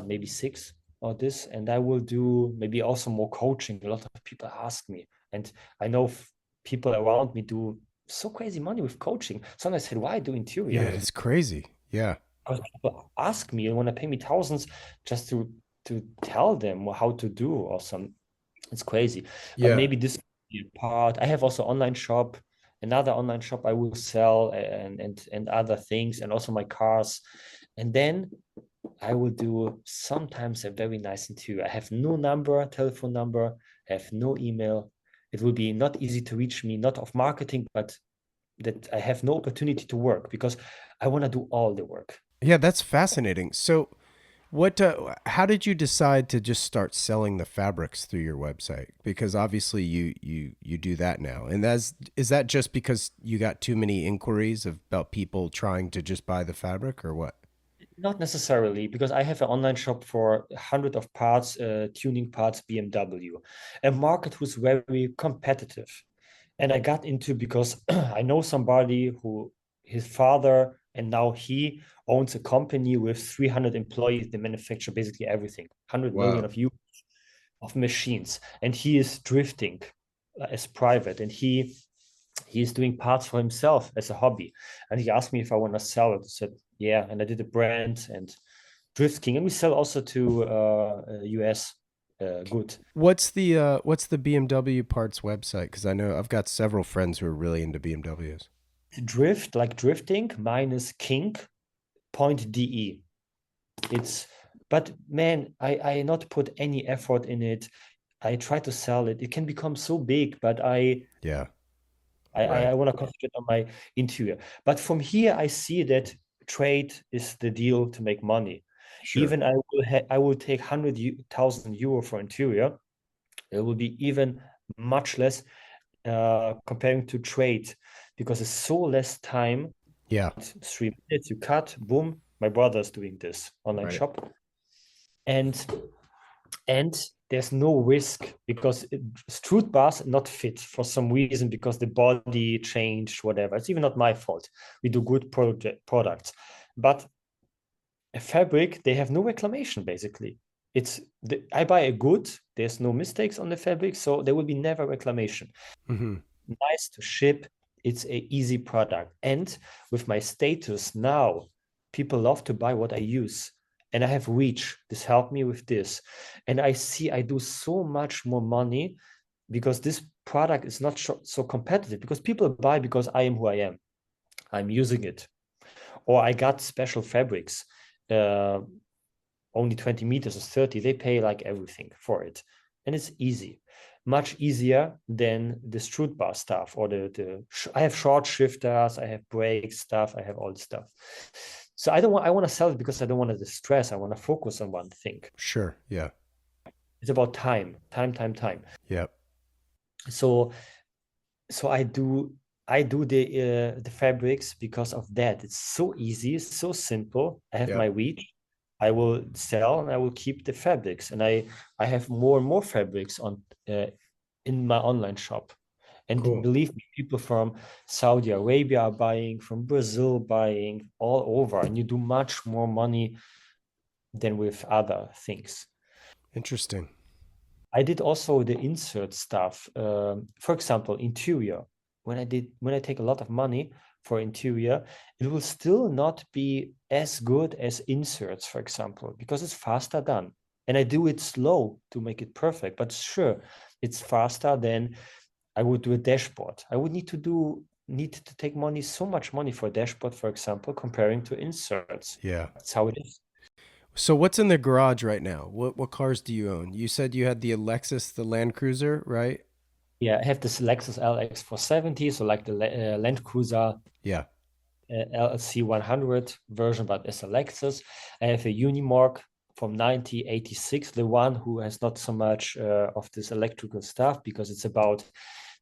maybe 6 or this, and I will do maybe also more coaching. A lot of people ask me, and I know people around me do so crazy money with coaching. Sometimes I said, why do Yeah. interior? It's crazy. Yeah. Because people ask me and want to pay me thousands just to tell them how to do or some. It's crazy. But Yeah. maybe this part. I have also online shop, another online shop I will sell and other things, and also my cars. And then I will do sometimes a very nice interior. I have no number, telephone number, I have no email. It will be not easy to reach me, not of marketing, but that I have no opportunity to work because I want to do all the work. Yeah, that's fascinating. So, what? How did you decide to just start selling the fabrics through your website? Because obviously you do that now, and that's is that just because you got too many inquiries about people trying to just buy the fabric, or what? Not necessarily, because I have an online shop for hundred of parts, tuning parts, BMW, a market who's very competitive. And I got into because I know somebody who his father and now he owns a company with 300 employees. They manufacture basically everything, 100 million Wow. of you of machines, and he is drifting as private, and he is doing parts for himself as a hobby. And he asked me if I want to sell it. I said, yeah. And I did a brand and Drift King. And we sell also to US good. What's the BMW parts website? Because I know I've got several friends who are really into BMWs. Drift, like drifting, minus king, point DE. It's, but man, I not put any effort in it. I try to sell it. It can become so big, but Yeah. I Right. want to concentrate on my interior. But from here, I see that trade is the deal to make money. Sure. Even I will take 100,000 euro for interior. It will be even much less comparing to trade because it's so less time. Yeah. 3 minutes, you cut, boom. My brother's doing this online Right. shop, and there's no risk because strut bars not fit for some reason because the body changed, whatever. It's even not my fault. We do good products, but a fabric they have no reclamation basically. I buy a good, there's no mistakes on the fabric, so there will be never reclamation. Hmm. Nice to ship. It's a easy product. And with my status now, people love to buy what I use. And I have reach. This helped me with this. And I see I do so much more money because this product is not so competitive because people buy because I am who I am. I'm using it. Or I got special fabrics. Uh, Only 20 meters or 30, they pay like everything for it. And it's easy, much easier than the strut bar stuff or I have short shifters, I have brake stuff, I have all the stuff. So I want to sell it because I don't want to distress. I want to focus on one thing. Sure. Yeah. It's about time. Yep. So so I do the fabrics because of that. It's so easy, so simple. I have my Yep. reach. I will sell and I will keep the fabrics, and I have more and more fabrics on in my online shop. And Cool. believe me, people from Saudi Arabia are buying, from Brazil buying, all over, and you do much more money than with other things. Interesting. I did also the insert stuff. For example, interior. When I take a lot of money for interior, it will still not be as good as inserts, for example, because it's faster done. And I do it slow to make it perfect. But sure, it's faster than I would do a dashboard. I would need to take money, so much money for a dashboard, for example, comparing to inserts. Yeah. That's how it is. So what's in the garage right now? What cars do you own? You said you had the Lexus, the Land Cruiser, right? Yeah, I have this Lexus LX 470, so like the Land Cruiser Yeah. LC 100 version, but as a Lexus. I have a Unimog from 1986, the one who has not so much of this electrical stuff because it's about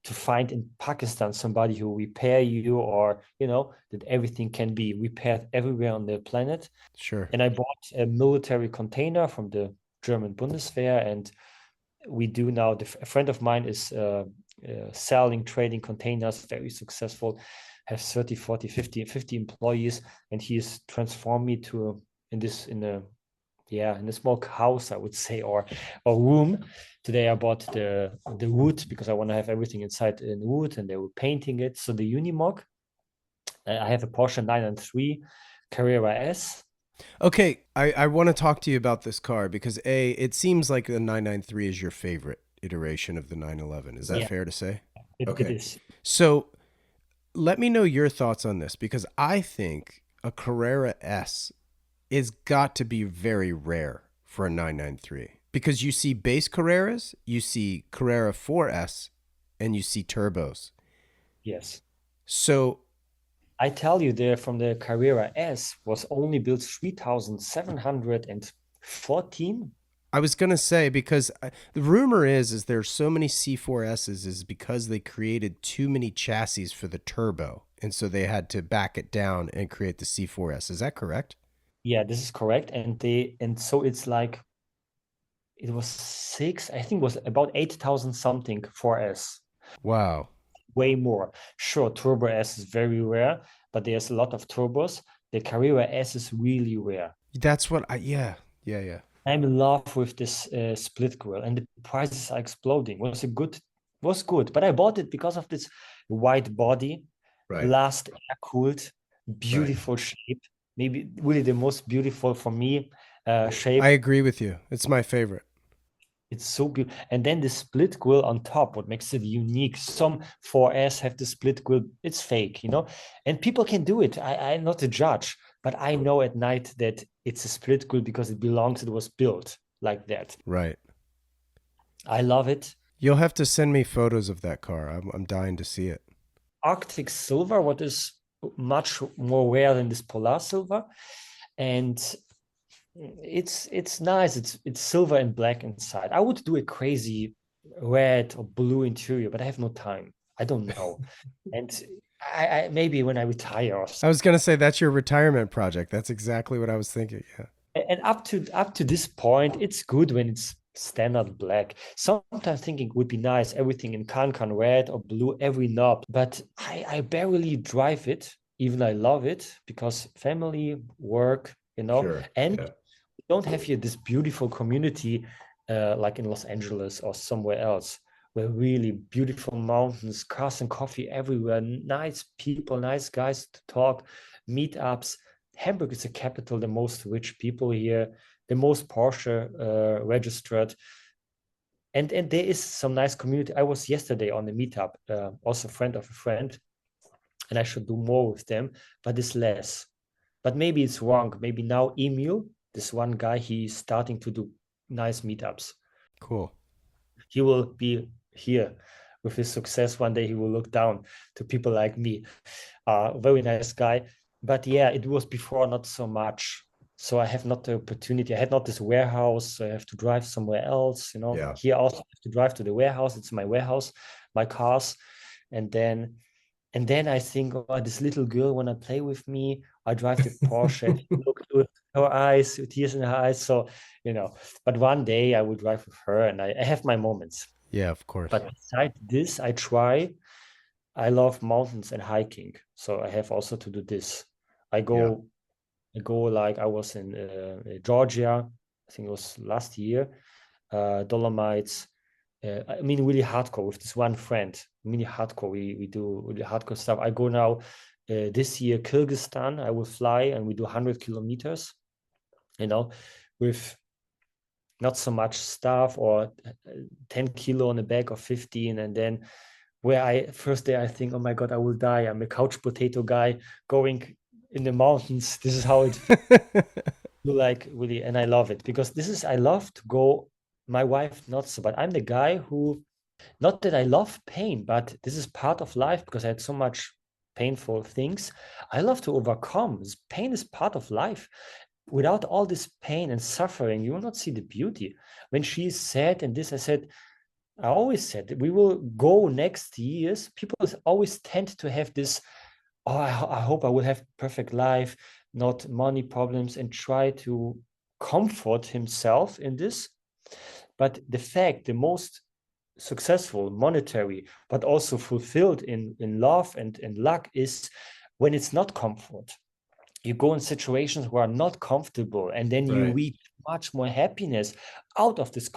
to find in Pakistan somebody who repair you, or that everything can be repaired everywhere on the planet. Sure. And I bought a military container from the German Bundeswehr, and we do now. A friend of mine is selling, trading containers, very successful, have 30, 40, 50 employees, and he has transformed me to in a small house, I would say, or room. Today I bought the wood because I want to have everything inside in wood, and they were painting it. So the Unimog, I have a Porsche 993 Carrera S. Okay, I want to talk to you about this car because it seems like the 993 is your favorite iteration of the 911. Is that Yeah, fair to say? it Okay. is. So let me know your thoughts on this because I think a Carrera S is got to be very rare for a 993 because you see base Carreras, you see Carrera 4S, and you see turbos. Yes. So I tell you, there from the Carrera S was only built 3,714. I was gonna say because the rumor is there's so many C4Ss is because they created too many chassis for the turbo, and so they had to back it down and create the C4S. Is that correct? Yeah, this is correct. And so it's like it was six, I think it was about 8,000 something 4S, Wow, way more. Sure, Turbo S is very rare, but there's a lot of turbos. The Carrera S is really rare. that's what I yeah. I'm in love with this split grill, and the prices are exploding. Was good, but I bought it because of this white body, Right, last air cooled, right. beautiful shape. Maybe really the most beautiful for me I shape. agree with you. It's my favorite. It's so beautiful. And then the split grill on top, what makes it unique. Some 4S have the split grill. It's fake, and people can do it. I'm not a judge, but I know at night that it's a split grill because it was built like that. Right. I love it. You'll have to send me photos of that car. I'm dying to see it. Arctic silver, what is much more rare than this polar silver. And it's nice. It's silver and black inside. I would do a crazy red or blue interior, but I have no time. I don't know. And I maybe when I retire or I was gonna say that's your retirement project. That's exactly what I was thinking. Yeah. and up to this point, it's good when it's standard black. Sometimes thinking would be nice, everything in can red or blue, every knob, but I barely drive it, even I love it because family, work, Sure. and Yeah. we don't have here this beautiful community like in Los Angeles or somewhere else, where really beautiful mountains, cars and coffee everywhere, nice people, nice guys to talk, meetups. Hamburg is the capital, the most rich people here, the most Porsche registered. And there is some nice community. I was yesterday on a meetup, also a friend of a friend, and I should do more with them, but it's less. But maybe it's wrong. Maybe now Emil, this one guy, he's starting to do nice meetups. Cool. He will be here with his success. One day he will look down to people like me. Very nice guy. But yeah, it was before not so much. So I have not the opportunity. I had not this warehouse. So I have to drive somewhere else. Yeah. Here also I have to drive to the warehouse. It's my warehouse, my cars, and then I think, oh, this little girl wanna play with me. I drive the Porsche. Look to her eyes, tears in her eyes. So, but one day I will drive with her, and I have my moments. Yeah, of course. But besides this, I love mountains and hiking. So I have also to do this. I Yeah. go, I go like I was in Georgia. I think it was last year. Dolomites. I mean, really hardcore with this one friend. Really hardcore. We do really hardcore stuff. I go now this year Kyrgyzstan. I will fly and we do 100 kilometers. With not so much stuff or 10 kilo on the back or 15, and then where I first day I think, oh my god, I will die. I'm a couch potato guy going in the mountains. This is how it like really, and I love it because I love to go. My wife not so, but I'm the guy who, not that I love pain, but this is part of life because I had so much painful things. I love to overcome. Pain is part of life. Without all this pain and suffering, you will not see the beauty. When she's sad and this, I always said that we will go next years. People always tend to have this, oh, I hope I will have perfect life, not money problems, and try to comfort himself in this. But the most successful, monetary, but also fulfilled in love and in luck is when it's not comfort. You go in situations where are not comfortable, and then you Right. reach much more happiness out of this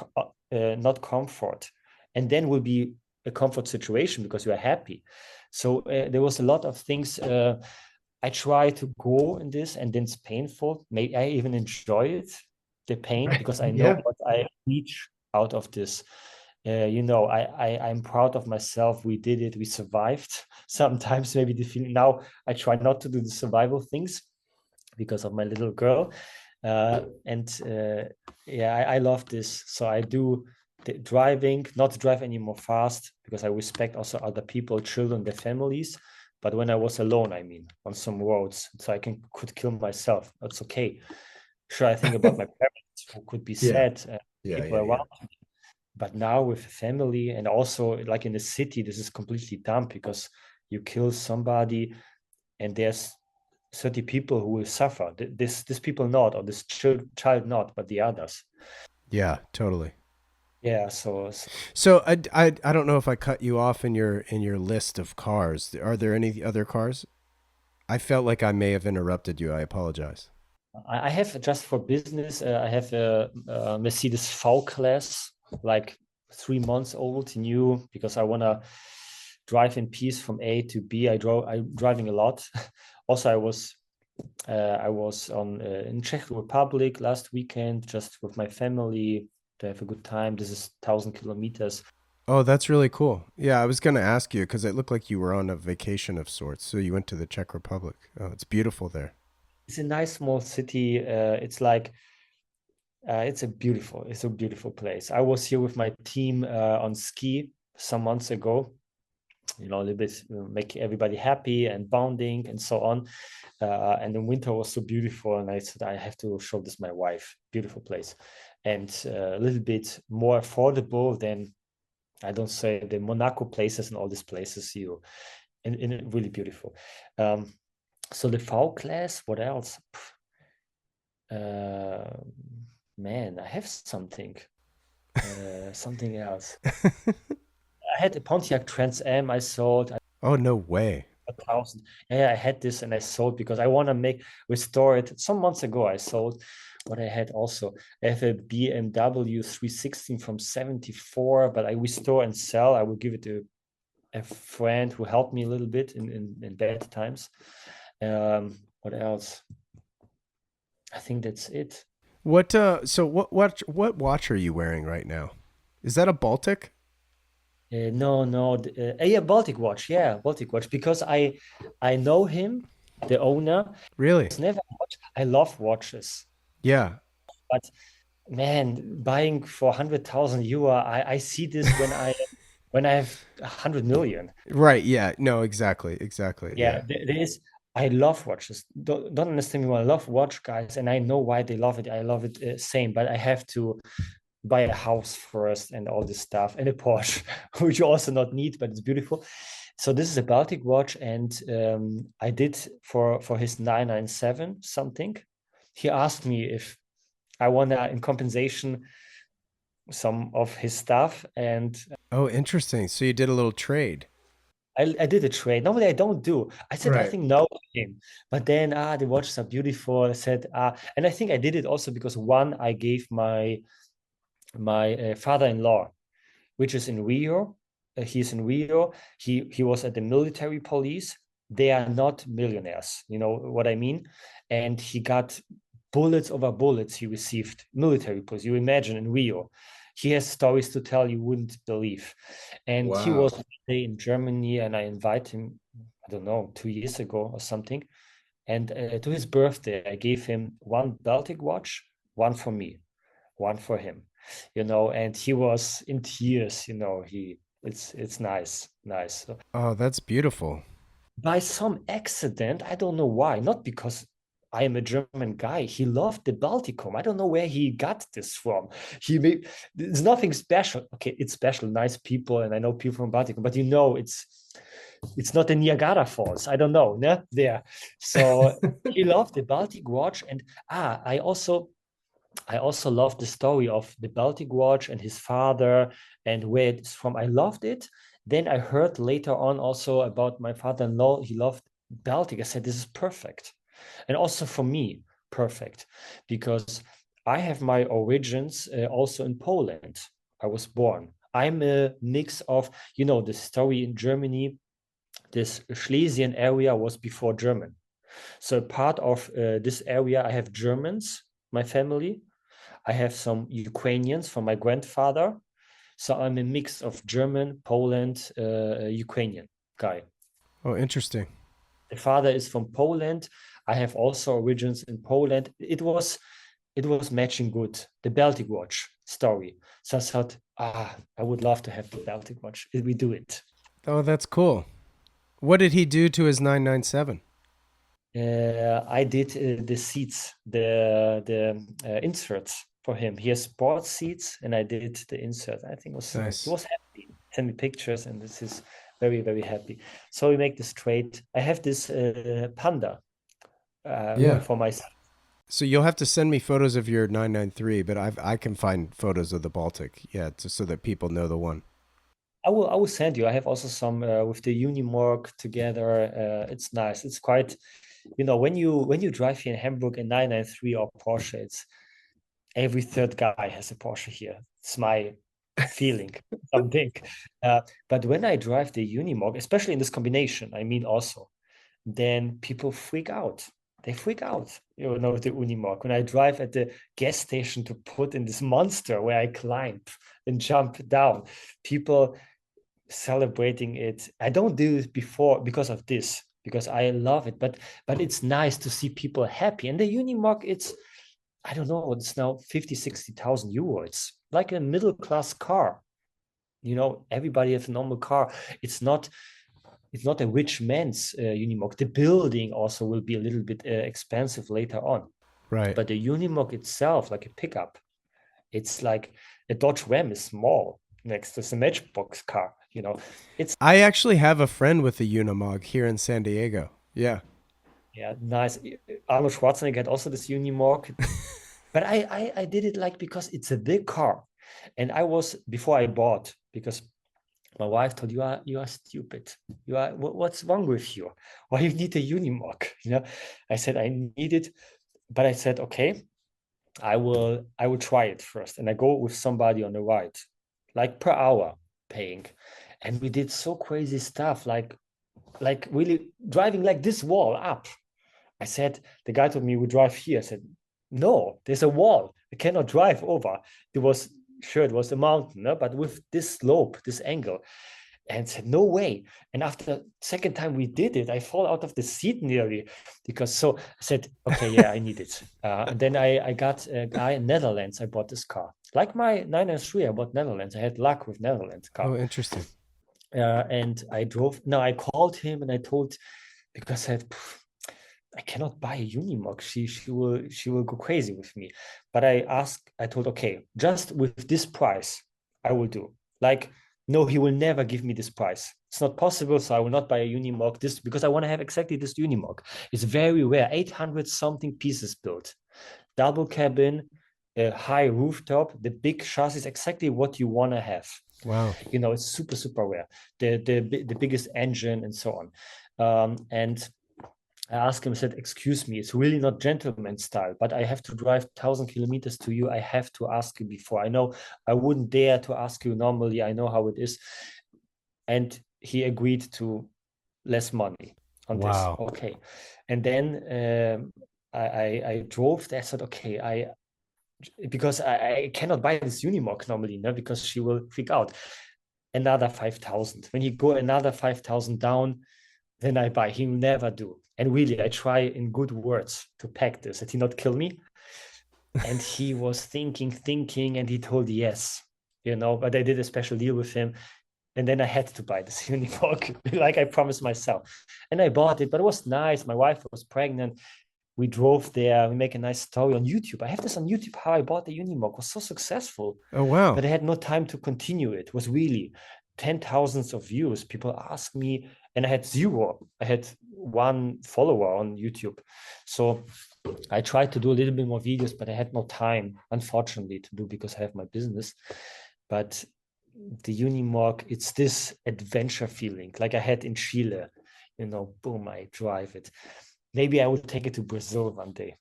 not comfort, and then will be a comfort situation because you are happy. So there was a lot of things I try to go in this, and then it's painful. Maybe I even enjoy it, the pain, Right. because I know Yeah. what I reach out of this. I'm proud of myself. We did it. We survived. Sometimes maybe the feeling now I try not to do the survival things because of my little girl. And yeah, I love this. So I do the driving, not drive anymore fast because I respect also other people, children, their families. But when I was alone, I mean, on some roads, so I could kill myself. That's okay. Sure, I think about my parents who could be Yeah. sad, Yeah. people Yeah. Yeah. around. But now with family and also like in the city, this is completely dumb because you kill somebody and there's 30 people who will suffer. This people not, or this child not, but the others. Yeah, totally. Yeah, so So I don't know if I cut you off in your list of cars. Are there any other cars? I felt like I may have interrupted you. I apologize. I have just for business. I have a Mercedes V class, like 3 months old, new, because I wanna drive in peace from A to B. I'm driving a lot. Also, I was on in Czech Republic last weekend just with my family to have a good time. This is 1,000 kilometers. Oh, that's really cool. Yeah, I was going to ask you because it looked like you were on a vacation of sorts. So you went to the Czech Republic. Oh, it's beautiful there. It's a nice small city. It's like it's a beautiful place. I was here with my team on ski some months ago. You know, a little bit make everybody happy and bonding and so on. And the winter was so beautiful, and I said I have to show this my wife. Beautiful place, and a little bit more affordable than I don't say the Monaco places and all these places you in really beautiful. Um, so the V class, what else? Uh, man, I have something else. I had a Pontiac Trans Am I sold. Oh, no way. 1,000. Yeah, I had this and I sold because I want to restore it. Some months ago, I sold what I had also. I have a BMW 316 from 74, but I restore and sell. I will give it to a friend who helped me a little bit in bad times. What else? I think that's it. What so what watch are you wearing right now? Is that a Baltic? No, no. Yeah, Baltic Watch. Yeah, Baltic Watch. Because I know him, the owner. Really? It's never watch. I love watches, Yeah. but man, buying for 100,000 euro, I see this when I have 100 million. Right, yeah. No, exactly. Exactly. Yeah, Yeah. there is. I love watches. Don't understand me. Well, I love watch guys, and I know why they love it. I love it same, but I have to buy a house first and all this stuff and a Porsche, which you also not need, but it's beautiful. So this is a Baltic watch, and I did for his 997 something. He asked me if I wanna in compensation some of his stuff, and Oh, interesting. So you did a little trade. I did a trade. Normally I don't do. I said Right. nothing no to him, but then the watches are beautiful. I said and I think I did it also because one I gave my father-in-law, which is in Rio. He's in Rio. He was at the military police. They are not millionaires, you know what I mean? And he got bullets over bullets. He received military police. You imagine in Rio. He has stories to tell you wouldn't believe. And he was Wow. one day in Germany, and I invited him, I don't know, 2 years ago or something. And to his birthday, I gave him one Baltic watch, one for me, one for him, and he was in tears. It's nice. So Oh, that's beautiful. by some accident, I don't know why, not because I am a German guy. He loved the Balticum. I don't know where he got this from. It's nothing special. Okay, it's special, nice people, and I know people from Balticum, but it's not the Niagara Falls. I don't know, ne? There. So he loved the Baltic watch, and I also love the story of the Baltic watch and his father and where it's from. I loved it. Then I heard later on also about my father-in-law. He loved Baltic. I said, this is perfect. And also for me, perfect, because I have my origins also in Poland. I was born. I'm a mix of, the story in Germany. This Schlesian area was before German. So part of this area, I have Germans, my family. I have some Ukrainians from my grandfather. So I'm a mix of German, Poland, Ukrainian guy. Oh, interesting. The father is from Poland. I have also origins in Poland. It was it was matching good, the Baltic watch story. So I thought, I would love to have the Baltic watch. We do it. Oh, that's cool. What did he do to his 997? I did the seats, the inserts for him. He has sports seats, and I did the insert. I think he Nice. was happy. Send me pictures, and this is very very happy. So we make this trade. I have this panda Yeah. for my. So you'll have to send me photos of your 993, but I can find photos of the Baltic. Yeah, just so that people know the one. I will send you. I have also some with the Unimog together. It's nice. It's quite, when you drive here in Hamburg in 993 or Porsche, it's every third guy has a Porsche here. It's my feeling, something. But when I drive the Unimog, especially in this combination, I mean also, then people freak out. They freak out, with the Unimog. When I drive at the gas station to put in this monster where I climb and jump down, people celebrating it. I don't do it before because of this, because I love it. But it's nice to see people happy. And the Unimog, it's, I don't know, it's now 50, 60,000 euro. It's like a middle class car. Everybody has a normal car. It's not a rich man's Unimog. The building also will be a little bit expensive later on. Right. But the Unimog itself, like a pickup, it's like a Dodge Ram is small next to the Matchbox car. It's I actually have a friend with a Unimog here in San Diego. Yeah. Yeah, nice. Arnold Schwarzenegger had also this Unimog, but I did it like because it's a big car, and I was before I bought, because my wife told, you are stupid. What's wrong with you? Why you need a Unimog? I said I need it, but I said okay, I will try it first, and I go with somebody on the ride, like per hour paying, and we did so crazy stuff, like really driving like this wall up. I said, the guy told me we drive here. I said, no, there's a wall. I cannot drive over. It was sure it was a mountain, no? But with this slope, this angle. And said, no way. And after second time we did it, I fall out of the seat nearly, because so I said, okay, yeah, I need it. And then I got a guy in Netherlands. I bought this car. Like my 993, I bought Netherlands. I had luck with Netherlands car. Oh, interesting. And I drove. No, I called him and I told, because I said, I cannot buy a Unimog. She will go crazy with me. But I told, okay, just with this price, I will do. Like, no, he will never give me this price. It's not possible. So I will not buy a Unimog this, because I want to have exactly this Unimog. It's very rare, 800 something pieces built, double cabin, a high rooftop, the big chassis, exactly what you want to have. Wow. It's super super rare. The biggest engine and so on. And I asked him, I said, excuse me, it's really not gentleman style, but I have to drive 1,000 kilometers to you. I have to ask you before. I know I wouldn't dare to ask you normally. I know how it is. And he agreed to less money on this. Wow. Okay. And then I drove there. I said, okay, because I cannot buy this Unimog normally, no, because she will freak out. Another 5,000. When he go another 5,000 down, then I buy. He will never do. And really, I try in good words to pack this, that he not kill me. And he was thinking, and he told yes, but I did a special deal with him. And then I had to buy this Unimog, like I promised myself. And I bought it, but it was nice. My wife was pregnant. We drove there. We make a nice story on YouTube. I have this on YouTube, how I bought the Unimog. It was so successful, Oh, wow. but I had no time to continue it. It was really 10,000s of views. People asked me, and I had zero. I had one follower on YouTube. So I tried to do a little bit more videos, but I had no time, unfortunately, to do, because I have my business. But the Unimog, it's this adventure feeling like I had in Chile. Boom, I drive it. Maybe I would take it to Brazil one day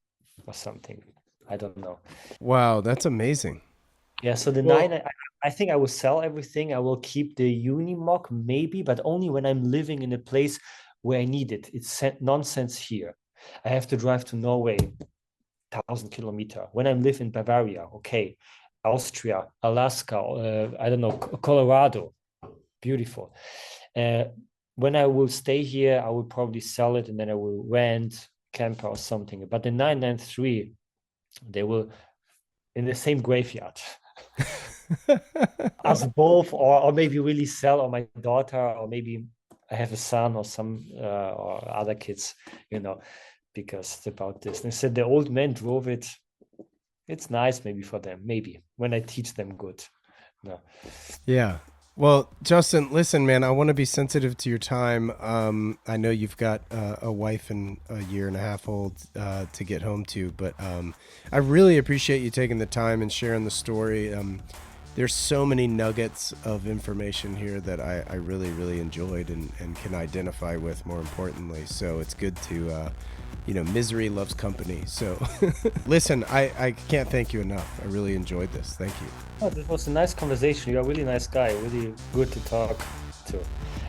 or something. I don't know. Wow, that's amazing. Yeah, so the Well, nine, I think I will sell everything. I will keep the Unimog maybe, but only when I'm living in a place where I need it. It's nonsense here. I have to drive to Norway, 1,000 kilometers. When I live in Bavaria, okay, Austria, Alaska, I don't know, Colorado, beautiful. Uh, when I will stay here, I will probably sell it, and then I will rent camper or something. But the 993, They will in the same graveyard us both, or maybe really sell, or my daughter, or maybe I have a son or some or other kids, because it's about this. And they said the old man drove it. It's nice maybe for them, maybe when I teach them good. No. Yeah. Well, Justin, listen, man, I want to be sensitive to your time. I know you've got a wife and a year and a half old to get home to, but I really appreciate you taking the time and sharing the story. There's so many nuggets of information here that I really, really enjoyed and can identify with, more importantly. So it's good to, misery loves company. So listen, I can't thank you enough. I really enjoyed this. Thank you. Oh, this was a nice conversation. You're a really nice guy, really good to talk to.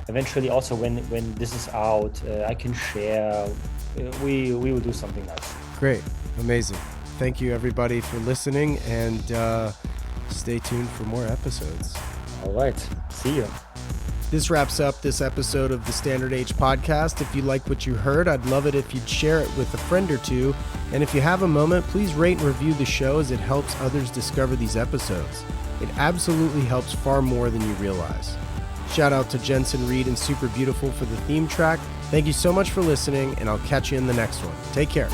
Eventually, also when this is out, I can share. We will do something nice. Great. Amazing. Thank you, everybody, for listening, and stay tuned for more episodes. All right. See you. This wraps up this episode of the Standard Age podcast. If you like what you heard, I'd love it if you'd share it with a friend or two. And if you have a moment, please rate and review the show, as it helps others discover these episodes. It absolutely helps far more than you realize. Shout out to Jensen Reed and Super Beautiful for the theme track. Thank you so much for listening, and I'll catch you in the next one. Take care.